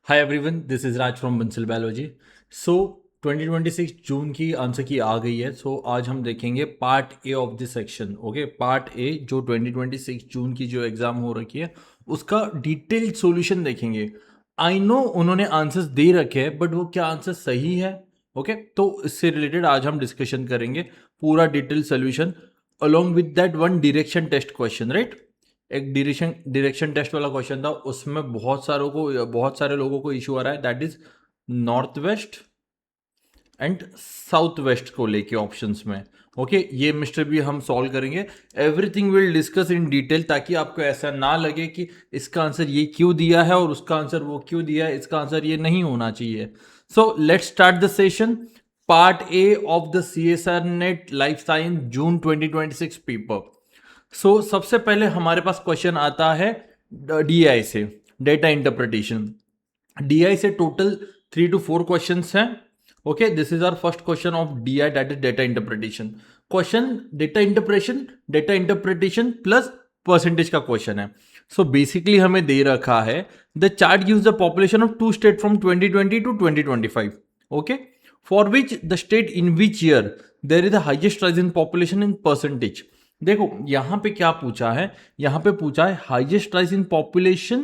Hi everyone, this is Raj from Bansal biology. So 2026 June की answer की आ गई है। सो आज हम देखेंगे part A of this section. Okay, part A जो 2026 जून की जो एग्जाम हो रखी है उसका डिटेल्ड सॉल्यूशन देखेंगे। आई नो उन्होंने आंसर्स दे रखे हैं बट वो क्या आंसर सही है? ओके, तो इससे रिलेटेड आज हम डिस्कशन करेंगे पूरा detail solution along with that one direction test question, right. एक डायरेक्शन टेस्ट वाला क्वेश्चन था, उसमें बहुत सारे लोगों को इशू आ रहा है, that is north west and south west को लेके ऑप्शंस में। ओके, ये मिस्टर भी हम सॉल्व करेंगे। Everything will discuss in detail ताकि आपको ऐसा ना लगे कि इसका आंसर ये क्यों दिया है और उसका आंसर वो क्यों दिया है, इसका आंसर ये नहीं होना चाहिए। So let's start the session. Part A of the CSR net life science June 2026 paper. सबसे पहले हमारे पास क्वेश्चन आता है DI से, डेटा इंटरप्रिटेशन। DI से टोटल 3 to 4 क्वेश्चंस हैं। Okay, this is our first question of DI, that is data interpretation. Question data interpretation plus percentage का क्वेश्चन है। सो बेसिकली हमें दे रखा है the chart gives the population of 2 state from 2020 to 2025। Okay, for which the state in which year there is the highest rise in population in percentage. देखो यहां पे क्या पूछा है, यहां पे पूछा है highest rise in population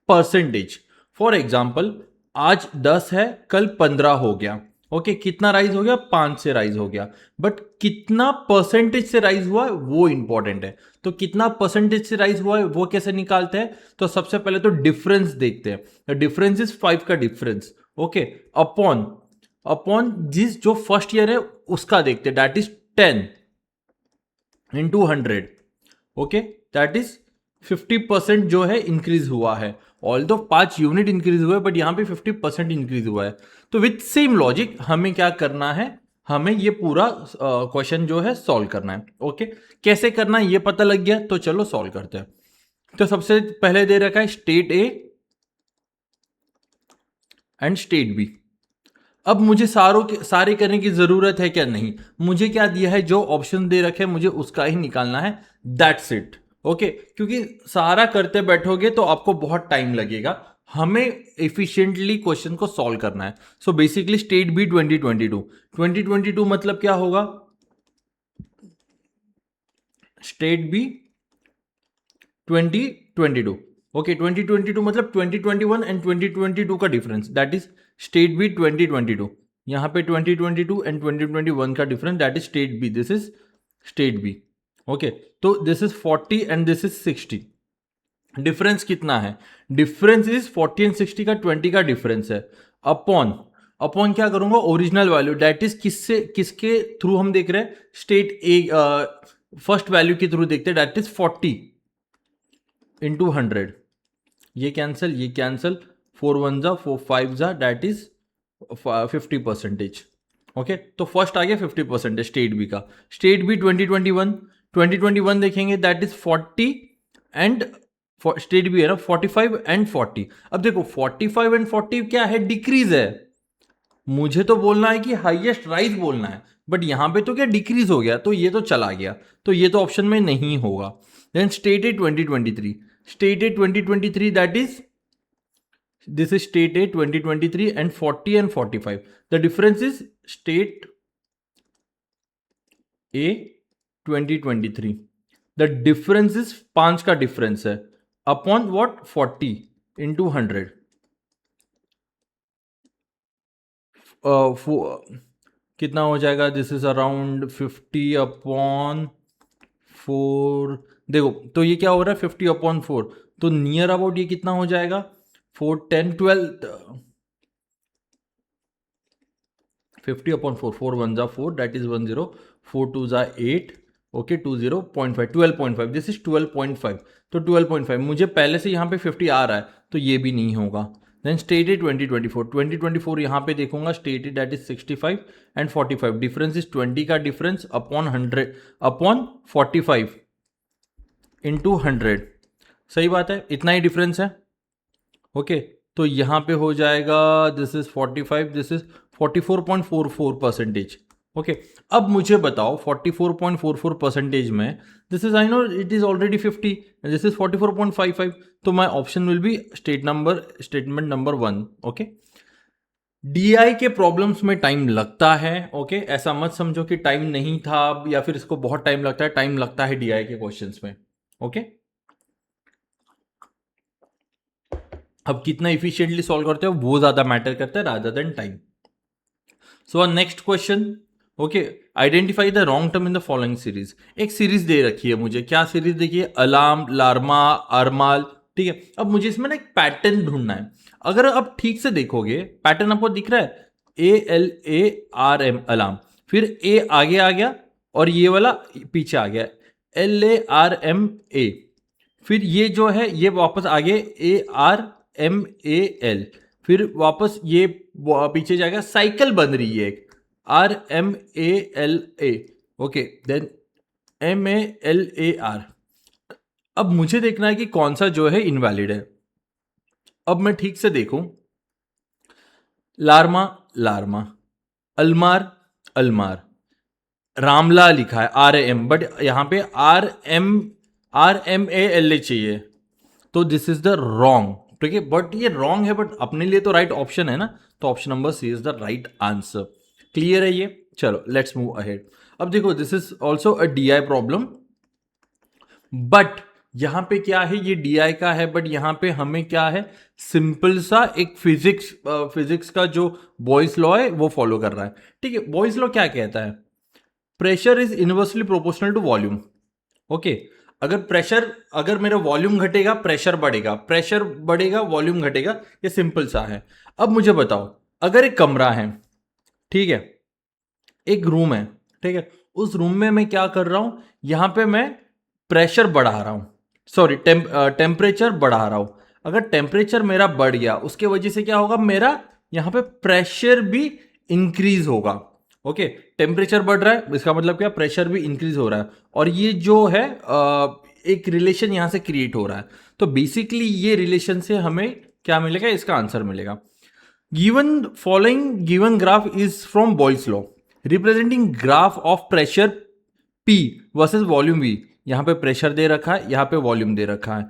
percentage. For example आज 10 है, कल 15 हो गया। ओके, कितना राइज हो गया? 5 से राइज हो गया, बट कितना परसेंटेज से राइज हुआ है वो इंपॉर्टेंट है। तो कितना परसेंटेज से राइज हुआ है वो कैसे निकालते हैं? तो सबसे पहले तो डिफरेंस देखते हैं। डिफरेंस इज 5 का डिफरेंस। ओके, अपॉन अपॉन जिस जो फर्स्ट ईयर है उसका देखते हैं, that is 10 into 100। Okay, that is 50% जो है इंक्रीज हुआ है। ऑल दो 5 यूनिट इंक्रीज हुआ है बट यहां पे 50% इंक्रीज हुआ है। तो विथ सेम लॉजिक हमें क्या करना है, हमें ये पूरा क्वेश्चन जो है सॉल्व करना है। ओके, कैसे करना है ये पता लग गया, तो चलो सॉल्व करते हैं। तो सबसे पहले दे रखा है state A and state B. अब मुझे सारे करने की जरूरत है क्या? नहीं, मुझे क्या दिया है, जो ऑप्शन दे रखे हैं मुझे उसका ही निकालना है, दैट्स इट। ओके, क्योंकि सारा करते बैठोगे तो आपको बहुत टाइम लगेगा, हमें एफिशिएंटली क्वेश्चन को सॉल्व करना है। सो बेसिकली स्टेट बी 2022 मतलब क्या होगा? State B 2022। ओके, 2022 मतलब 2021 एंड 2022 का difference, that is state B 2022। यहां पे 2022 एंड 2021 का difference, that is state B, this is state B. Okay, तो this is 40 and this is 60। Difference कितना है? डिफरेंस इज 40 एंड 60 का 20 का डिफरेंस है। अपॉन अपॉन क्या करूंगा? ओरिजिनल वैल्यू, दैट इज किसके थ्रू हम देख रहे हैं? स्टेट ए फर्स्ट वैल्यू के थ्रू देखते हैं, दैट इज 40 इंटू 100। ये कैंसल 4 1 जा 4 5 जा, दैट इज 50%। ओके, तो फर्स्ट आ गया 50% स्टेट बी का। स्टेट बी 2021 देखेंगे, that is 40 and state B है ना 45 एंड 40। अब देखो 45 एंड 40 क्या है? डिक्रीज है। मुझे तो बोलना है कि हाईएस्ट राइज बोलना है, बट यहां पे तो क्या डिक्रीज हो गया, तो ये तो चला गया, तो ये तो ऑप्शन में नहीं होगा। Then state A 2023, state A 2023 that is this is state A 2023 and 40 and 45. The difference is state A 2023, the difference is 5 का difference है upon what 40 into 100। कितना हो जाएगा? This is around 50 upon 4। देखो तो ये क्या हो रहा है 50 अपॉन 4, तो नियर अबाउट ये कितना हो जाएगा? 4 10 12 50 अपॉन 4, 4 1 जा 4, दैट इज 10, 4 2 जा 8। Okay, 20.5 12.5, this is 12.5। तो 12.5 मुझे पहले से यहाँ पे 50 आ रहा है, तो ये भी नहीं होगा। देन स्टेट ए 2024 यहाँ पे देखूंगा, state A that is 65 and 45, difference is 20 का डिफरेंस अपॉन 100 अपॉन 45 इंटू 100। सही बात है, इतना ही डिफरेंस है। ओके, तो यहाँ पे हो जाएगा, this is 45, this is 44.44%। Okay अब मुझे बताओ 44.44% में this is I know it is already 50, this is 44.55, तो my option will B statement number 1। Okay DI के प्रॉब्लम्स में टाइम लगता है। ओके ऐसा मत समझो कि टाइम नहीं था या फिर इसको बहुत टाइम लगता है, टाइम लगता है डीआई के क्वेश्चंस में। ओके अब कितना इफिशिएंटली सॉल्व करते हो वो ज्यादा मैटर करता है rather than time. So next question. Okay identify the wrong term in the following series. एक सीरीज दे रखी है मुझे, क्या सीरीज देखिए, अलार्म, लार्मा, अरमाल। ठीक है अब मुझे इसमें ना एक पैटर्न ढूंढना है। अगर आप ठीक से देखोगे पैटर्न आपको दिख रहा है, ALARM अलार्म, फिर ए आगे आ गया और ये वाला पीछे आ गया LARMA, फिर ये जो है ये वापस आगे ARMAL, फिर वापस ये पीछे जाएगा, साइकिल बन रही है एक RMALA। Okay then MALAR। अब मुझे देखना है कि कौन सा जो है इनवैलिड है। अब मैं ठीक से देखूं, लार्मा लार्मा, अलमार अलमार, रामला लिखा है RM, बट यहां पे RMALA चाहिए, तो दिस इज द रॉन्ग। ठीक है बट ये रॉन्ग है बट अपने लिए तो राइट ऑप्शन है ना, तो option number C is the right answer. Clear है ये? चलो लेट्स मूव अहेड। अब देखो this is also a DI problem, but यहां पे क्या है, ये DI का है बट यहां पे हमें क्या है, सिंपल सा एक फिजिक्स का जो बॉयज लॉ है वो फॉलो कर रहा है। ठीक है बॉयज लॉ क्या कहता है, pressure is inversely proportional to volume. Okay अगर मेरा वॉल्यूम घटेगा प्रेशर बढ़ेगा, प्रेशर बढ़ेगा वॉल्यूम घटेगा, ये सिंपल सा है। अब मुझे बताओ, अगर एक कमरा है, ठीक है, एक रूम है, ठीक है, उस रूम में मैं क्या कर रहा हूं, यहां पे मैं प्रेशर बढ़ा रहा हूं, सॉरी टेम्परेचर बढ़ा रहा हूं। अगर टेम्परेचर मेरा बढ़ गया उसके वजह से क्या होगा, मेरा यहां पे प्रेशर भी इंक्रीज होगा। ओके टेम्परेचर बढ़ रहा है इसका मतलब क्या, प्रेशर भी इंक्रीज हो रहा है, और ये जो है एक रिलेशन यहां से क्रिएट हो रहा है। तो बेसिकली ये रिलेशन से हमें क्या मिलेगा, इसका आंसर मिलेगा। Given graph is from Boyle's law representing graph of pressure P versus volume V। यहां पे प्रेशर दे रखा है, यहां पे वॉल्यूम दे रखा है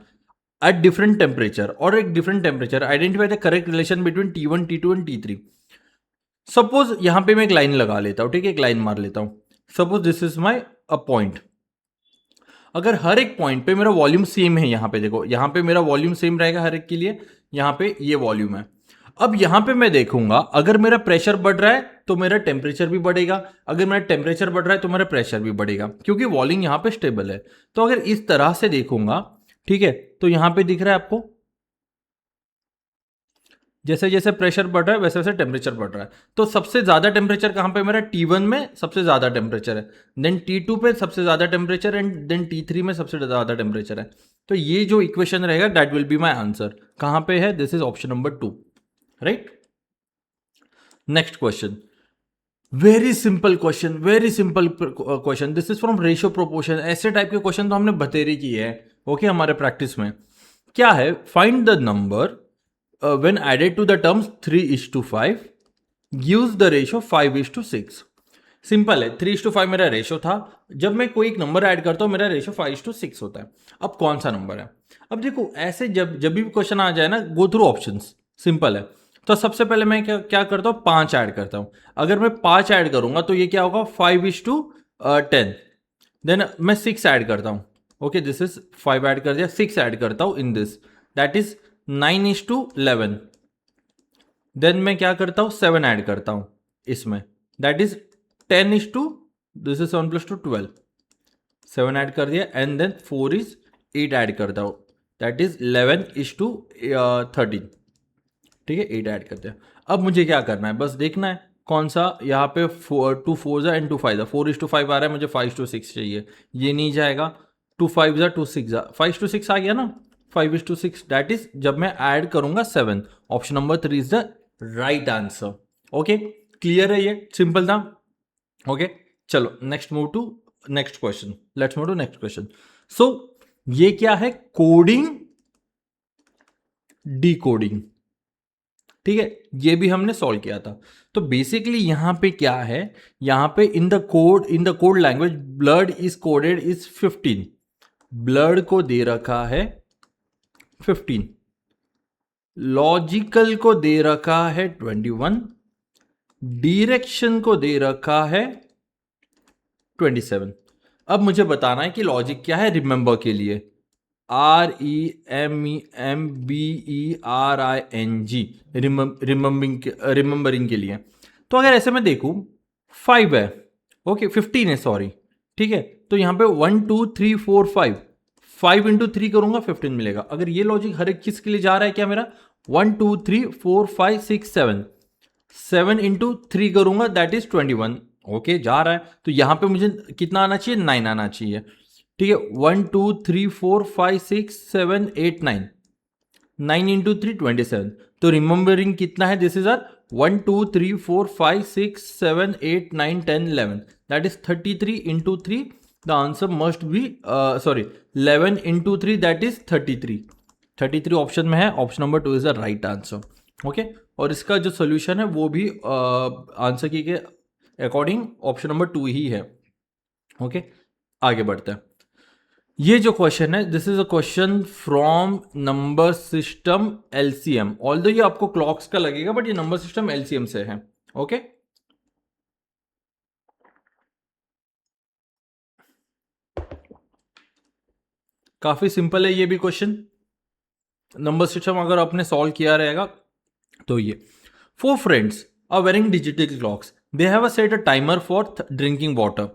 एट डिफरेंट टेम्परेचर, और एक different temperature identify the correct relation between T1 T2 and T3। Suppose यहां पे मैं एक लाइन लगा लेता हूं, ठीक है, एक लाइन मार लेता हूं, suppose this is my a point. अगर हर एक पॉइंट पे मेरा वॉल्यूम सेम है, यहां पे देखो, यहां पे मेरा वॉल्यूम सेम रहेगा हर एक के लिए, यहां पे ये वॉल्यूम है। अब यहां पे मैं देखूंगा अगर मेरा प्रेशर बढ़ रहा है तो मेरा टेम्परेचर भी बढ़ेगा, अगर मेरा टेम्परेचर बढ़ रहा है तो मेरा प्रेशर भी बढ़ेगा, क्योंकि वॉल्यूम यहां पे स्टेबल है। तो अगर इस तरह से देखूंगा, ठीक है, तो यहां पे दिख रहा है आपको जैसे जैसे प्रेशर बढ़ रहा है वैसे वैसे टेम्परेचर बढ़ रहा है। तो सबसे ज्यादा टेम्परेचर कहां पे, मेरा T1 में सबसे ज्यादा टेम्परेचर है, देन T2 पे सबसे ज्यादा टेम्परेचर एंड देन T3 में सबसे ज्यादा टेम्परेचर है। तो ये जो इक्वेशन रहेगा that will be my answer. कहां पे है, this is option number 2, right. Next question, very simple question, very simple question, this is from ratio proportion. ऐसे टाइप के क्वेश्चन तो हमने बतेरे किए हैं, ओके, हमारे प्रैक्टिस में। क्या है, find the number when added to the terms 3:5 gives the ratio 5:6। Simple है, 3:5 मेरा रेशो था, जब मैं कोई एक नंबर ऐड करता हूं मेरा रेशो 5:6 होता है। अब कौन सा नंबर है, अब देखो ऐसे जब जब भी क्वेश्चन आ जाए ना, गो थ्रू ऑप्शंस, सिंपल है। तो सबसे पहले मैं क्या क्या करता हूं, 5 ऐड करता हूं। अगर मैं 5 ऐड करूंगा तो ये क्या होगा, 5:10। देन मैं 6 ऐड करता हूं, ओके दिस इज 5 ऐड कर दिया, 6 ऐड करता हूं in this, that is 9:11। Then मैं क्या करता हूं, 7 ऐड करता हूं इसमें, that is 10:, this is 7 + 2 12, 7 add कर दिया, एंड देन 4 इज 8 ऐड करता हूं, दैट इज 11:13। ठीक है 8 ऐड कर दिया। अब मुझे क्या करना है, बस देखना है कौन सा, यहाँ पे 2 4 एंड 2 5 4:5 आ रहा है, मुझे 5:6 चाहिए, ये नहीं जाएगा। 2 5 2 6 5:6 आ गया ना, 5:6, दैट इज जब मैं ऐड करूंगा 7, option number 3 is the right answer. Okay clear है, ये सिंपल था। ओके चलो next move to next question, let's move to next question. So ये क्या है, कोडिंग, डिकोडिंग। ठीक है, ये भी हमने सॉल्व किया था। तो बेसिकली यहाँ पे क्या है, यहाँ पे in the code language blood is coded is 15, blood को दे रखा है 15, लॉजिकल को दे रखा है 21, डायरेक्शन को दे रखा है 27। अब मुझे बताना है कि लॉजिक क्या है रिमेंबर के लिए, REMBERING, रिमेंबरिंग के लिए। तो अगर ऐसे मैं देखूं 5 है, ओके 15 है सॉरी, ठीक है, तो यहाँ पे 1 2 3 4 5, 5 इंटू 3 करूंगा 15 मिलेगा। अगर ये लॉजिक हर एक चीज के लिए जा रहा है क्या मेरा, 1 2 3 4 5 6 7, 7 इंटू 3 करूंगा दैट इज 21, ओके जा रहा है। तो यहां पे मुझे कितना आना चाहिए, 9 आना चाहिए, ठीक है। 1 2 3 4 5 6 7 8 9, 9 इंटू 3 27। तो रिमेंबरिंग कितना है, this is are 1 2 3 4 5 6 7 8 9 10 11, that is 33 into 3, the answer must be sorry 11 into 3 that is 33, 33 option में है, option number 2 is the right answer, okay. और इसका जो सोल्यूशन है वो भी आंसर की के अकॉर्डिंग ऑप्शन नंबर 2 ही है, ओके। आगे बढ़ते हैं। ये जो क्वेश्चन है this is a question from number system LCM, although ये आपको क्लॉक्स का लगेगा बट ये नंबर सिस्टम एलसीएम से है, ओके। काफी सिंपल है ये भी क्वेश्चन, नंबर सिस्टम अगर आपने सॉल्व किया रहेगा तो ये 4 friends are wearing digital clocks. They have set a timer for drinking water.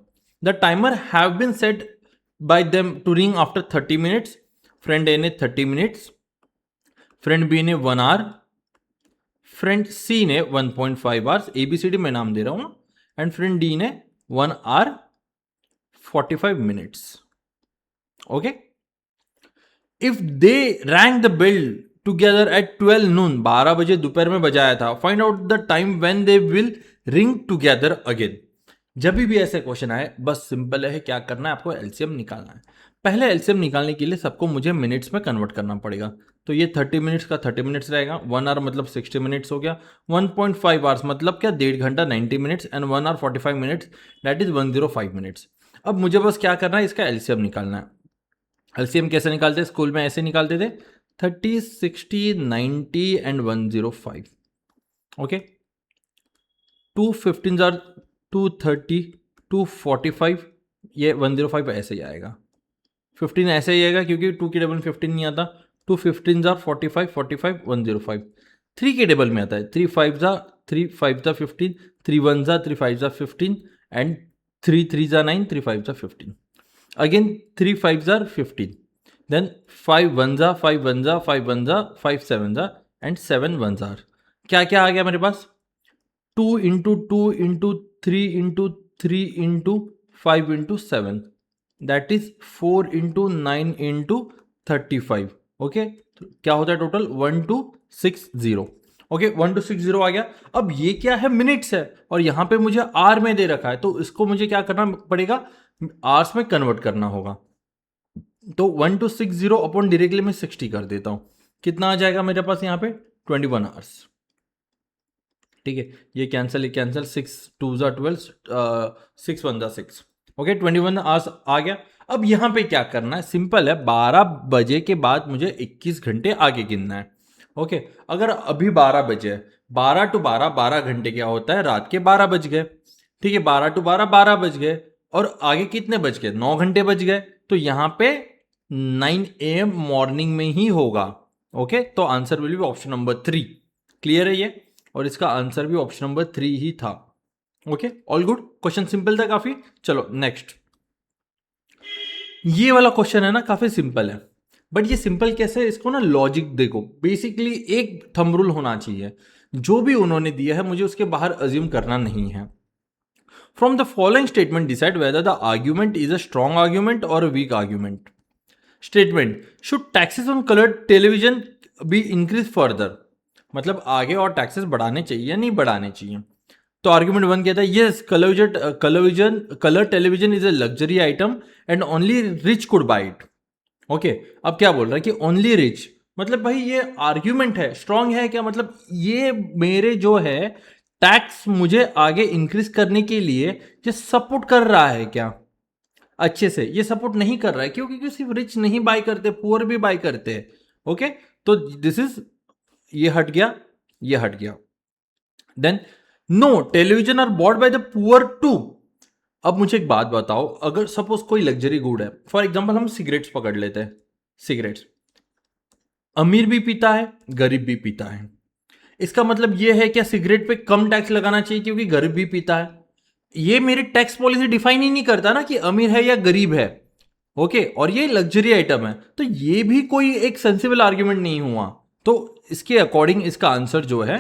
The timer have been set by them to ring after 30 minutes. Friend A ने 30 minutes, friend B ने 1 hour, friend C ने 1.5 hours, ABCD मैं नाम दे रहा हूँ, and friend D ने 1 hour 45 minutes. Okay? If they rang the bell together at 12 noon, 12 बजे दोपहर में बजाया था, find out the time when they will ring together again. जब भी ऐसे क्वेश्चन आए बस सिंपल है, क्या करना है आपको, एलसीएम निकालना है। पहले एलसीएम निकालने के लिए सबको मुझे मिनट्स में कन्वर्ट करना पड़ेगा, तो ये 30 मिनट्स का 30 मिनट्स रहेगा, 1 आवर मतलब 60 मिनट्स हो गया, 1.5 आवर्स मतलब क्या 1.5 घंटा 90 minutes, and 1 hour 45 minutes that is 105 minutes. अब मुझे बस क्या करना है, इसका एलसीएम निकालना है। एलसीएम कैसे निकालते हैं, स्कूल में ऐसे निकालते थे 30 60 90 एंड 105, ओके। 2 15 आर 230 245, ये 105 ऐसे ही आएगा, 15 ऐसे ही आएगा क्योंकि 2 के टेबल में 15 नहीं आता, 2 15 आर 45 45 105, 3 के टेबल में आता है 3 5 जा 15, 3 1 जा 3 5 जा 15, एंड 3 3 जा 9 3 5 जा 15, again 3 5s are 15, then 5 1s are 5 1s are 5 1s are 5 7s are and 7 1s are, क्या क्या आ गया मेरे पास, 2 into 2 into 3 into 3 into 5 into 7, that is 4 into 9 into 35, okay. क्या होता है टोटल 1260, ओके 1260 आ गया। अब ये क्या है, मिनट्स है, और यहां पे मुझे आर में दे रखा है, तो इसको मुझे क्या करना पड़ेगा, आवर्स में कन्वर्ट करना होगा। तो 1260 अपॉन डायरेक्टली मैं 60 कर देता हूं, कितना आ जाएगा मेरे पास यहाँ पे 21 आवर्स, ठीक है। ये कैंसिल 6 2 जा 12, 6 1 जा 6, ओके 21 आवर्स आ गया। अब यहाँ पे क्या करना है, सिंपल है, 12 बजे के बाद मुझे 21 घंटे आगे गिनना है, ओके। अगर अभी 12 बजे, 12 टू 12 12 घंटे क्या होता है, रात के 12 बज गए, ठीक है, 12 टू 12 12 बज गए, और आगे कितने बज गए, 9 घंटे बज गए, तो यहां पे 9 AM मॉर्निंग में ही होगा, ओके। तो answer will be option number 3, clear है ये, और इसका आंसर भी ऑप्शन नंबर 3 ही था, okay. All good, question simple था काफी। चलो नेक्स्ट, ये वाला क्वेश्चन है ना काफी सिंपल है, बट ये सिंपल कैसे है, इसको ना लॉजिक देखो, बेसिकली एक थंब रूल होना चाहिए, जो भी उन्होंने दिया है मुझे उसके बाहर अज्यूम करना नहीं है। From the following statement, decide whether the argument is a strong argument or a weak argument. Statement: should taxes on colored television be increased further? मतलब आगे और टैक्सेस बढ़ाने चाहिए या नहीं बढ़ाने चाहिए। तो आर्ग्यूमेंट 1 कहता है yes, colour television is a luxury item and only rich could bye it, okay. अब क्या बोल रहा है कि ओनली रिच, मतलब भाई ये आर्ग्यूमेंट है, स्ट्रांग है क्या, मतलब ये मेरे जो है टैक्स मुझे आगे इंक्रीज करने के लिए ये सपोर्ट कर रहा है क्या अच्छे से? ये सपोर्ट नहीं कर रहा है, क्यों? क्योंकि सिर्फ रिच नहीं बाय करते, पुअर भी बाय करते हैं। ओके, तो दिस इज, ये हट गया, ये हट गया। Then no television are bought by the poor too. अब मुझे एक बात बताओ, अगर सपोज कोई लग्जरी गुड है, फॉर एग्जांपल हम सिगरेट्स पकड़ लेते हैं। सिगरेट्स अमीर भी पीता है, गरीब भी पीता है। इसका मतलब यह है क्या सिगरेट पे कम टैक्स लगाना चाहिए क्योंकि गरीब भी पीता है? ये मेरी टैक्स पॉलिसी डिफाइन ही नहीं करता ना कि अमीर है या गरीब है। ओके, और ये लग्जरी आइटम है, तो ये भी कोई एक सेंसिबल आर्ग्यूमेंट नहीं हुआ। तो इसके अकॉर्डिंग इसका आंसर जो है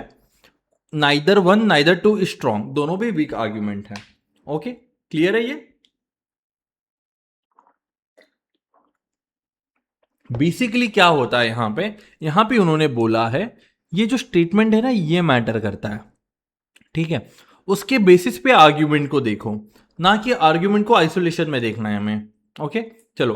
neither one neither two is strong, दोनों भी वीक आर्ग्यूमेंट है। ओके, क्लियर है ये? बेसिकली क्या होता है यहां पे उन्होंने बोला है ये जो स्टेटमेंट है ना ये मैटर करता है, ठीक है? उसके बेसिस पे आर्ग्यूमेंट को देखो, ना कि आर्ग्यूमेंट को आइसोलेशन में देखना है हमें। ओके, चलो,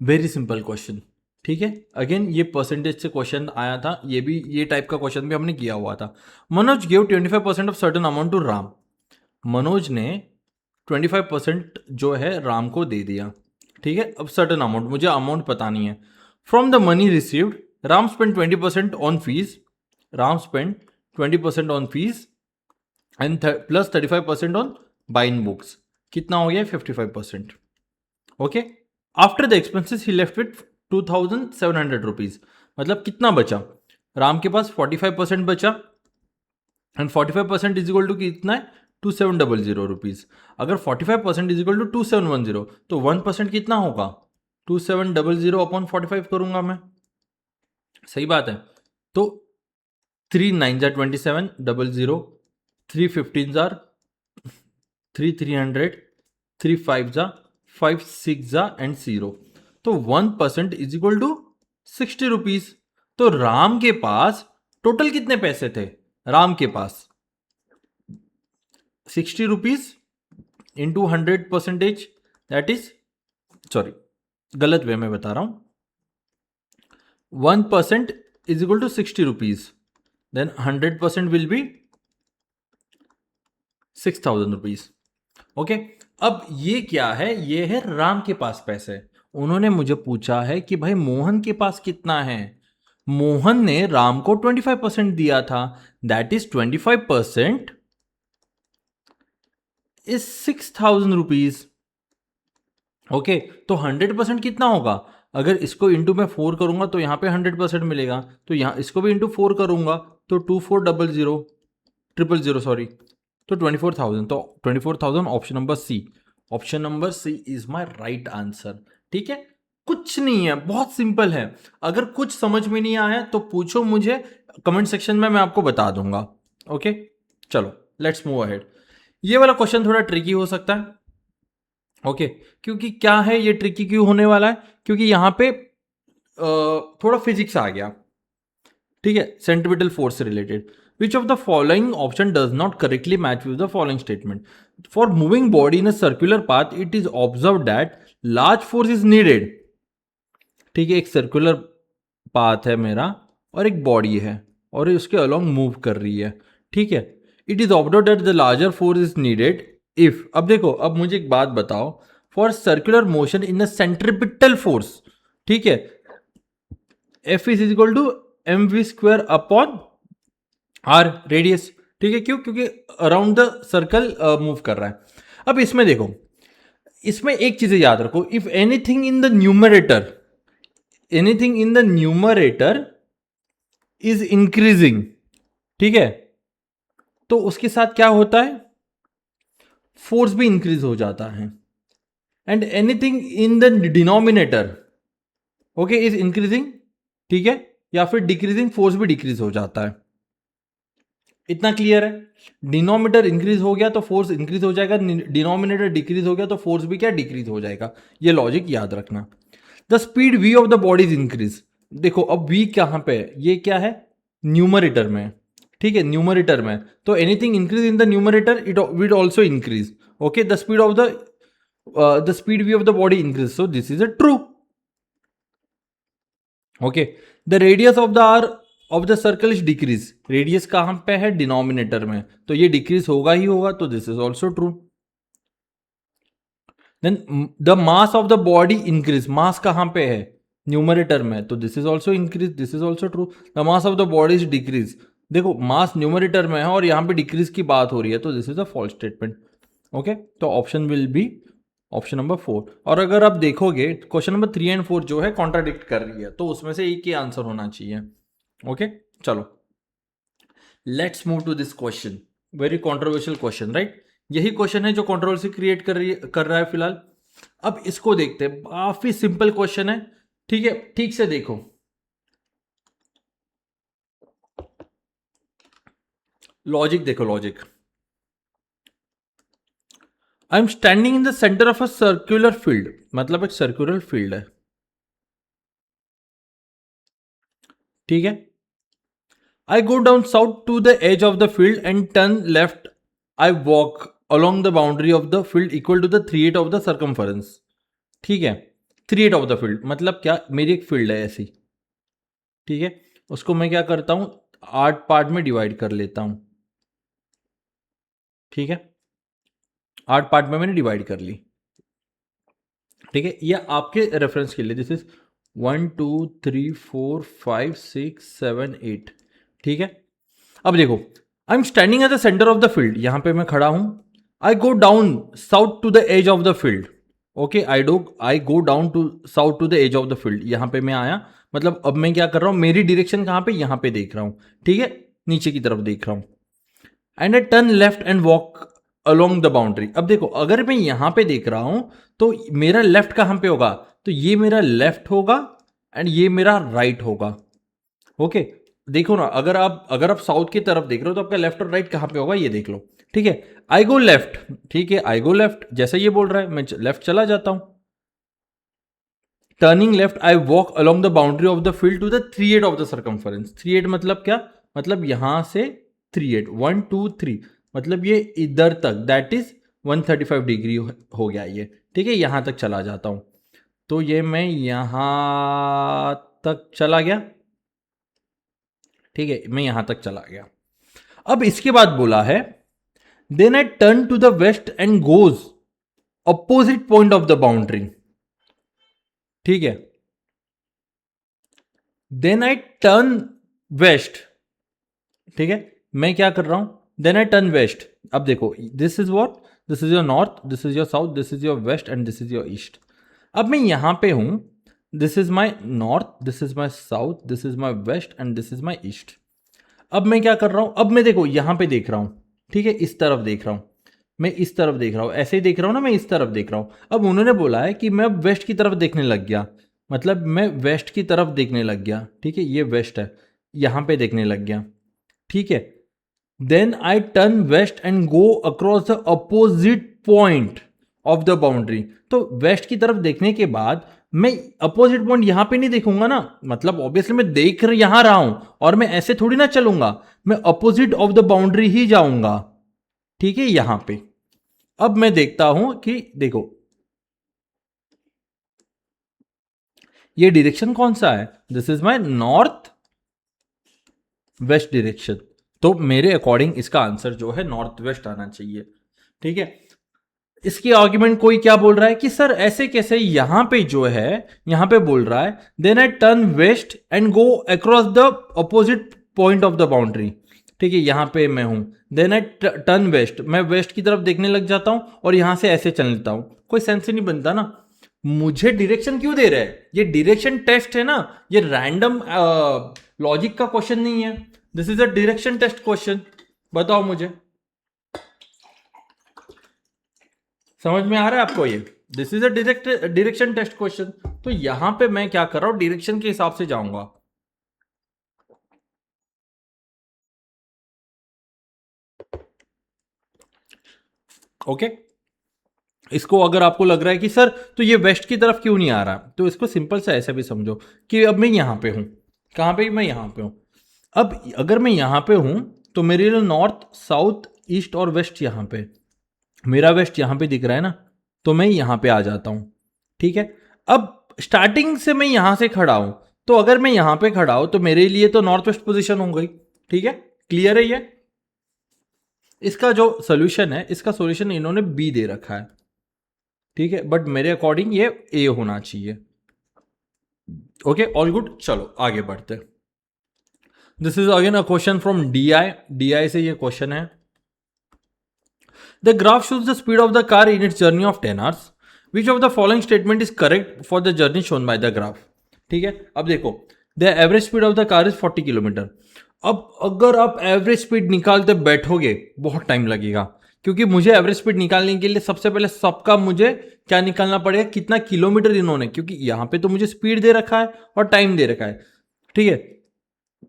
वेरी सिंपल क्वेश्चन, ठीक है? अगेन ये परसेंटेज से क्वेश्चन आया था, ये भी ये टाइप का क्वेश्चन भी हमने किया हुआ था। Manoj give 25% of certain amount to Ram. Manoj ने 25% जो है राम को दे दिया, ठीक है? अब सर्टन अमाउंट, मुझे अमाउंट पता नहीं है। From the money received Ram spend 20% on fees, Ram spend 20% on fees and plus 35% on buying books. कितना हो गया? 55%। Okay, after the expenses he left with 2700 rupees. मतलब कितना बचा? राम के पास 45% बचा, एंड 45% इज इक्वल टू कितना है? 2700 रुपीज। अगर 45% इज इक्वल टू 2710, तो 1% कितना होगा? 2700 अपॉन 45 करूंगा मैं, सही बात है। तो 3 9 जार 2700, 3 15 जार 300, 3 5 जा 5 6 जा एंड 0, तो 1% इज इक्वल टू 60 रुपीज। तो राम के पास टोटल कितने पैसे थे? राम के पास 60 rupees into 100%, that is, sorry गलत वे में बता रहा हूं, 1% is equal to 60 rupees, then 100% will be 6000 rupees. Okay, अब ये क्या है? ये है राम के पास पैसे। उन्होंने मुझे पूछा है कि भाई मोहन के पास कितना है। मोहन ने राम को 25% दिया था, that is 25% is 6000 rupees. Okay, तो 100% कितना होगा? अगर इसको इंटू में 4 करूंगा तो यहां पे 100% मिलेगा, तो यहां इसको भी इंटू 4 करूंगा तो 2400 000 सॉरी, तो 24,000। तो 24,000 option number C, option number C is my right answer. ठीक है, कुछ नहीं है, बहुत सिंपल है। अगर कुछ समझ में नहीं आया तो पूछो मुझे कमेंट सेक्शन में, मैं आपको बता दूंगा। ओके, चलो लेट्स मूव अहेड। ये वाला क्वेश्चन थोड़ा ट्रिकी हो सकता है। ओके, क्योंकि क्या है ये ट्रिकी क्यों होने वाला है? क्योंकि यहां पे थोड़ा फिजिक्स आ गया, ठीक है, सेंट्रीपिटल फोर्स से related. Which of the following option does not correctly match with the following statement? For moving body in a circular path it is observe that large force is needed. ठीक है, एक circular path है मेरा और एक body है और उसके अलोंग मूव कर रही है, ठीक है। It is observe that the larger force is needed if, अब देखो, अब मुझे एक बात बताओ, for circular motion in a centripetal force, ठीक है, F is equal to M V square upon R radius, ठीक है। क्यों? क्योंकि अराउंड द सर्कल मूव कर रहा है। अब इसमें देखो, इसमें एक चीज याद रखो, if anything in the numerator, anything in the numerator is increasing, ठीक है, तो उसके साथ क्या होता है? फोर्स भी इंक्रीज हो जाता है। And anything in the denominator, okay, is increasing, ठीक है, या फिर डिक्रीजिंग, फोर्स भी डिक्रीज हो जाता है। इतना क्लियर है? डिनोमिनेटर इंक्रीज हो गया तो फोर्स इंक्रीज हो जाएगा, डिनोमिनेटर डिक्रीज हो गया तो फोर्स भी क्या? डिक्रीज हो जाएगा। ये लॉजिक याद रखना। The speed V of the body is increase, देखो अब वी कहां पे है? ये क्या है? न्यूमरेटर में, ठीक है, न्यूमरेटर में, तो anything increase in the numerator it will also increase. Okay, the speed of the speed V of the body increase, so this is a true. Okay, the radius of the R of the circle is decrease, radius कहां पे है, denominator में, तो ये decrease होगा ही होगा, तो this is also true. Then the mass of the body increase, mass कहां पे है, न्यूमरेटर में, तो this is also increase, this is also true. The mass of the body is decrease, देखो मास न्यूमरेटर में है और यहां पे डिक्रीज की बात हो रही है, तो this is a false statement. Okay, तो option will be option number 4। और अगर आप देखोगे क्वेश्चन नंबर 3 एंड 4 जो है कॉन्ट्राडिक्ट कर रही है, तो उसमें से एक ही आंसर होना चाहिए। ओके, चलो let's move to this question, very controversial question, right. यही क्वेश्चन है जो कॉन्ट्रोवर्सी क्रिएट कर रहा है फिलहाल। अब इसको देखते हैं, काफी सिंपल क्वेश्चन है, ठीक है, ठीक से देखो। लॉजिक देखो, logic, I am standing in the centre of a circular field, मतलब एक सर्कुलर फील्ड है, ठीक है। I go down south to the edge of the field and turn left. I walk along the boundary of the field equal to the 3/8 of the circumference. ठीक है, 3/8 of the field मतलब क्या, मेरी एक field है ऐसी, ठीक है, उसको मैं क्या करता हूं, 8 पार्ट में डिवाइड कर लेता हूं, ठीक है, 8 पार्ट में मैंने डिवाइड कर ली, ठीक है। ये आपके रेफरेंस के लिए, दिस इज 1 2 3 4 5 6 7 8, ठीक है। अब देखो, I am standing at the centre of the field, यहां पे मैं खड़ा हूं। I go down south to the edge of the field, okay, I go down to south to the edge of the field, यहां पे मैं आया, मतलब अब मैं क्या कर रहा हूं, मेरी डायरेक्शन कहां पे, यहां पे देख रहा हूं, ठीक है, नीचे की तरफ देख रहा हूं। And I turn left and walk along the boundary. अब देखो, अगर मैं यहां पे देख रहा हूं तो मेरा लेफ्ट कहां पे होगा, तो ये मेरा लेफ्ट होगा एंड ये मेरा राइट होगा। ओके, देखो ना, अगर आप साउथ की तरफ देख रहे हो तो आपका लेफ्ट और राइट कहां पे होगा, ये देख लो, ठीक है। आई गो लेफ्ट, ठीक है, आई गो लेफ्ट, जैसा ये बोल रहा है मैं लेफ्ट चला जाता हूं। Turning left I walk along the boundary of the field to the 3/8 of the circumference. 3/8 मतलब क्या, मतलब यहां से 3/8, 1 2 3, मतलब ये इधर तक, दैट इज 135 डिग्री हो गया ये, ठीक है, यहां तक चला जाता हूं, तो ये मैं यहां तक चला गया, ठीक है, मैं यहां तक चला गया। अब इसके बाद बोला है, then I turn to the west and goes opposite point of the boundary, ठीक है। देन आई टर्न वेस्ट, ठीक है, मैं क्या कर रहा हूं, देन आई टर्न वेस्ट। अब देखो, this is what, this is your north, this is your south, this is your west and this is your east. अब मैं यहां पे हूं, this is my north, this is my south, this is my west and this is my east. अब मैं क्या कर रहा हूं, अब मैं देखो यहां पे देख रहा हूं, ठीक है, इस तरफ देख रहा हूं, मैं इस तरफ देख रहा हूं, ऐसे ही देख रहा हूं ना, मैं इस तरफ देख रहा हूं। अब उन्होंने बोला है कि मैं अब वेस्ट की तरफ देखने लग गया, मतलब मैं वेस्ट की तरफ देखने लग गया, ठीक है, ये वेस्ट है, यहां पे देखने लग गया, ठीक है। Then I turn west and go across the opposite point of the boundary. तो वेस्ट की तरफ देखने के बाद मैं अपोजिट पॉइंट यहां पे नहीं देखूंगा ना, मतलब ऑब्वियसली मैं देख यहां रहा हूं और मैं ऐसे थोड़ी ना चलूंगा, मैं अपोजिट ऑफ द बाउंड्री ही जाऊंगा, ठीक है, यहां पे। अब मैं देखता हूं कि देखो ये डायरेक्शन कौन सा है, this is my north west direction, तो मेरे अकॉर्डिंग इसका आंसर जो है नॉर्थ वेस्ट आना चाहिए, ठीक है। इसकी आर्ग्यूमेंट कोई क्या बोल रहा है कि सर ऐसे कैसे, यहां पे जो है, यहां पे बोल रहा है then I turn west and go across the opposite point of the boundary, ठीक है, यहां पे मैं हूं, देन आई टर्न वेस्ट, मैं वेस्ट की तरफ देखने लग जाता हूं और यहां से ऐसे चल लेता हूं, कोई सेंस ही नहीं बनता ना। मुझे डायरेक्शन क्यों दे रहा है, ये डायरेक्शन टेस्ट है ना, ये रैंडम लॉजिक का क्वेश्चन नहीं है, this is a direction test question. बताओ मुझे, समझ में आ रहा है आपको ये, this is a direction test question. तो यहां पे मैं क्या कर रहा हूं, डायरेक्शन के हिसाब से जाऊंगा, ओके। इसको अगर आपको लग रहा है कि सर तो ये वेस्ट की तरफ क्यों नहीं आ रहा, तो इसको सिंपल से ऐसे भी समझो कि अब मैं यहां पे हूं, कहां पे, मैं यहां पे हूं। अब अगर मैं यहां पे हूं तो मेरे लिए नॉर्थ साउथ ईस्ट और वेस्ट यहां पे, मेरा वेस्ट यहां पे दिख रहा है ना, तो मैं यहां पे आ जाता हूं, ठीक है। अब स्टार्टिंग से मैं यहां से खड़ा हूं, तो अगर मैं यहां पे खड़ा हूं तो मेरे लिए तो नॉर्थ वेस्ट पोजीशन हो गई। ठीक है, क्लियर है ये। इसका जो सोल्यूशन है, इसका सोल्यूशन इन्होंने बी दे रखा है। ठीक है, बट मेरे अकॉर्डिंग ये ए होना चाहिए। ओके, ऑल गुड, चलो आगे बढ़ते। This is again a question from D I से ये क्वेश्चन है। The graph shows the speed of the car in its journey of 10 hours. Which of the following statement is correct for the journey shown by the graph. ठीक है, अब देखो, the average speed of the car is 40 kilometre. अब अगर आप average speed निकालते बैठोगे बहुत टाइम लगेगा, क्योंकि मुझे एवरेज स्पीड निकालने के लिए सबसे पहले सबका मुझे क्या निकालना पड़ेगा, कितना किलोमीटर इन्होंने, क्योंकि यहां पे तो मुझे स्पीड दे रखा है और टाइम दे रखा है। ठीक है,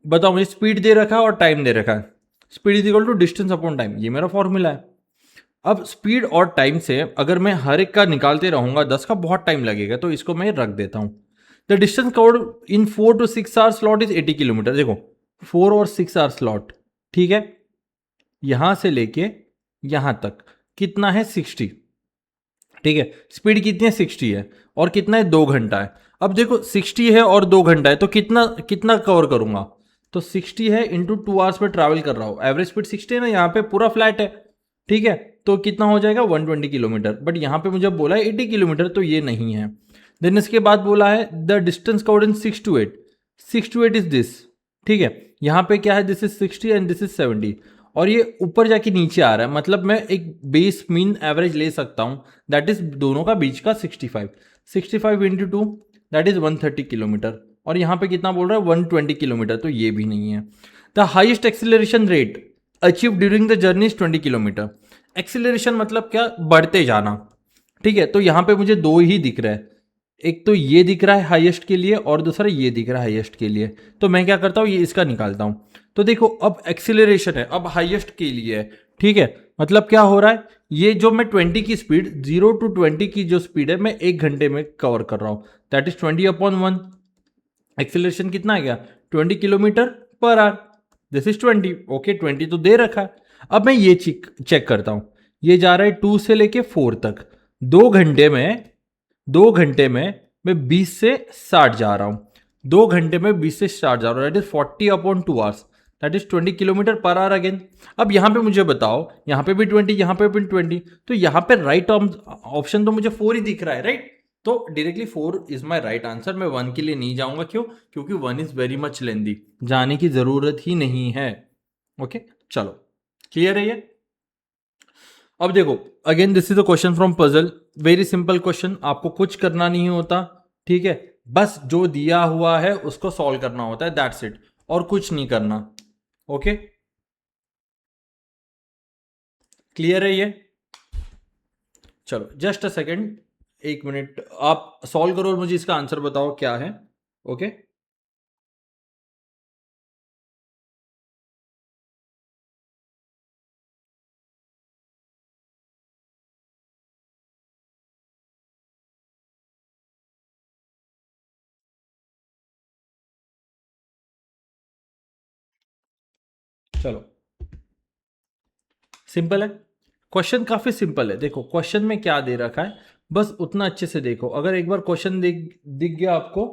बताओ, मुझे स्पीड दे रखा है और टाइम दे रखा है। Speed is equal to distance upon time, ये मेरा फॉर्मूला है। अब स्पीड और टाइम से अगर मैं हर एक का निकालते रहूंगा 10 का बहुत टाइम लगेगा, तो इसको मैं रख देता हूं। The distance covered in 4 to 6 hour slot is 80 kilometre. देखो 4 और 6 आवर स्लॉट, ठीक है, यहां से लेके यहां तक कितना है 60। ठीक है, स्पीड कितनी है 60 है, और कितना है 2 घंटा है। अब देखो 60 है और 2 घंटा है, तो कितना कितना कवर करूंगा, तो 60 है इंटू 2 आवर्स में ट्रैवल कर रहा हूं। एवरेज स्पीड 60 है ना, यहाँ पे पूरा फ्लैट है। ठीक है, तो कितना हो जाएगा 120 किलोमीटर, बट यहाँ पे मुझे बोला है 80 किलोमीटर, तो ये नहीं है। देन इसके बाद बोला है the distance covered in 6 to 8, 6 to 8 is this. ठीक है, यहाँ पे क्या है, this is 60 and this is 70, और ये ऊपर जाके नीचे आ रहा है, मतलब मैं एक बेस मीन एवरेज ले सकता हूं, दैट इज दोनों का बीच का 65। 65 इंटू 2 दैट इज 130 किलोमीटर, और यहाँ पे कितना बोल रहा है 120 किलोमीटर, तो ये भी नहीं है। The highest acceleration rate achieve during the journey is 20 kilometre. Acceleration मतलब क्या, बढ़ते जाना। ठीक है, तो यहाँ पे मुझे दो ही दिख रहा है, एक तो ये दिख रहा है हाईएस्ट के लिए, और दूसरा ये दिख रहा है हाईएस्ट के लिए। तो मैं क्या करता हूँ, ये इसका निकालता हूँ। तो देखो अब एक्सीलरेशन है, अब हाईएस्ट के लिए है। ठीक है, मतलब क्या हो रहा है, ये जो मैं 20 की स्पीड, 0 to 20 की जो स्पीड है, मैं 1 घंटे में कवर कर रहा हूँ, दैट इज 20/1। एक्सीलरेशन कितना आ गया 20 kilometre per hour, this is 20। Okay, 20 तो दे रखा है। अब मैं ये चेक करता हूं, ये जा रहा है 2 से लेके 4 तक, 2 घंटे में मैं 20 से 60 जा रहा हूं। 2 घंटे में 20 से 60 जा रहा हूं, that is 40/2 hours, that is 20 kilometre per hour again. अब यहां पे मुझे बताओ, यहां पे भी 20, यहां पे भी 20, तो यहां पे राइट ऑप्शन तो मुझे 4 ही दिख रहा है, राइट। तो directly 4 is my right answer. मैं 1 के लिए नहीं जाऊंगा, क्यों, क्योंकि 1 इज वेरी मच लेंदी, जाने की जरूरत ही नहीं है। ओके, चलो क्लियर है ये। अब देखो again this is a question from puzzle, very simple question, आपको कुछ करना नहीं होता। ठीक है, बस जो दिया हुआ है उसको सॉल्व करना होता है, दैट्स इट, और कुछ नहीं करना। ओके, क्लियर है ये। चलो जस्ट अ सेकेंड, 1 मिनट, आप सॉल्व करो और मुझे इसका आंसर बताओ क्या है। ओके, चलो सिंपल है, क्वेश्चन काफी सिंपल है। देखो क्वेश्चन में क्या दे रखा है, बस उतना अच्छे से देखो। अगर एक बार क्वेश्चन दिख गया आपको,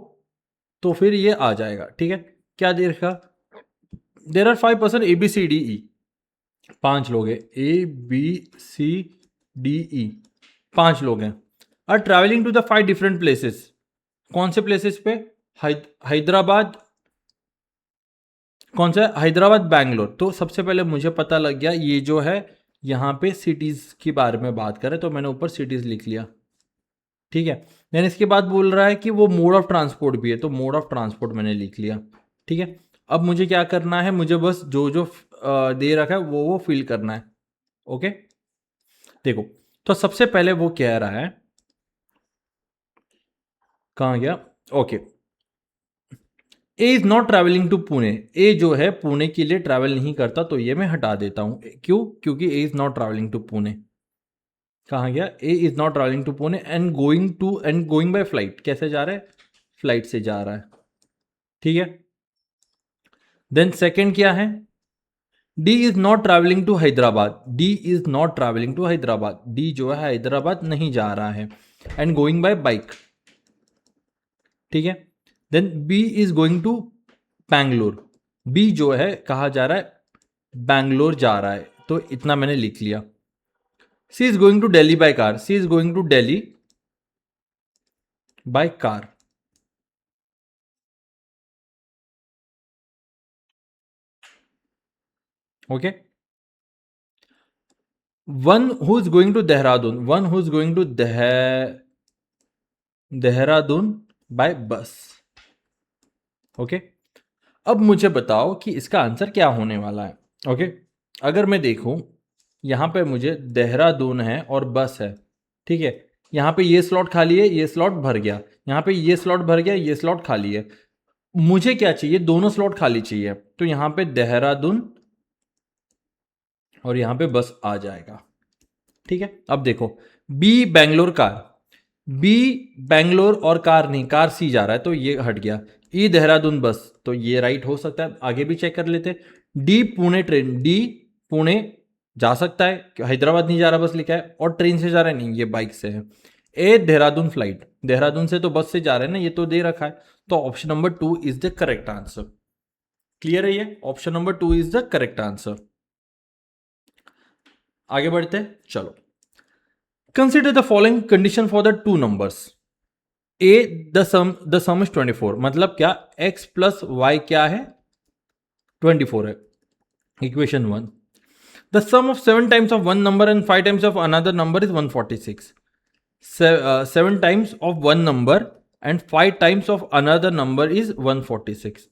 तो फिर ये आ जाएगा। ठीक है, क्या दे रखा, देर आर 5 पर्सन ABCDE, 5 लोग हैं, ABCDE, 5 लोग हैं, are travelling to the 5 different places. कौन से प्लेसेस पे, हैदराबाद, कौन सा, हैदराबाद, बैंगलोर। तो सबसे पहले मुझे पता लग गया ये जो है यहाँ पे सिटीज के बारे में बात करें, तो मैंने ऊपर सिटीज लिख लिया। ठीक है, देन इसके बाद बोल रहा है कि वो मोड ऑफ ट्रांसपोर्ट भी है, तो मोड ऑफ ट्रांसपोर्ट मैंने लिख लिया। ठीक है, अब मुझे क्या करना है, मुझे बस जो जो दे रखा है वो फिल करना है। ओके, देखो तो सबसे पहले वो कह रहा है, कहाँ गया, okay, A is not travelling to Pune. A जो है पुणे के लिए ट्रैवल नहीं करता, तो ये मैं हटा देता हूं। क्यों, क्योंकि A is not travelling to Pune. कहाँ गया, A is not travelling to Pune and going by flight. कैसे जा रहा है, फ्लाइट से जा रहा है। ठीक है, देन सेकंड क्या है, D is not travelling to Hyderabad. D is not travelling to Hyderabad, D जो है हैदराबाद नहीं जा रहा है, एंड गोइंग बाय बाइक। ठीक है, then B is going to Bangalore, B जो है कहा जा रहा है बैंगलोर जा रहा है, तो इतना मैंने लिख लिया। C is going to Delhi by car, C is going to Delhi by car. Okay, one who is going to Dehradun, one who is going to Dehradun by bus. ओके, अब मुझे बताओ कि इसका आंसर क्या होने वाला है। ओके, अगर मैं देखूं यहां पे मुझे देहरादून है और बस है, ठीक है, यहां पे ये स्लॉट खाली है, ये स्लॉट भर गया, यहां पे ये स्लॉट भर गया, ये स्लॉट खाली है। मुझे क्या चाहिए, दोनों स्लॉट खाली चाहिए, तो यहां पे देहरादून और यहां पे बस आ जाएगा। ठीक है, अब देखो B Bangalore car, B Bangalore और कार नहीं, कार सी जा रहा है तो ये हट गया। ई देहरादून बस, तो ये राइट हो सकता है, आगे भी चेक कर लेते। D Pune train, D Pune जा सकता है, हैदराबाद नहीं जा रहा बस लिखा है, और ट्रेन से जा रहा है नहीं, ये बाइक से है। ए देहरादून फ्लाइट, देहरादून से तो बस से जा रहे हैं ना, ये तो दे रखा है, तो option number 2 is the correct answer. Clear है ये, option number 2 is the correct answer. आगे बढ़ते हैं, चलो। Consider the following condition for the two numbers. A the some is 24, मतलब क्या x प्लस वाई क्या है 24 है, equation 1। The sum of 7 times of one number and 5 times of another number is 146। 7 times of one number and 5 times of another number is 146।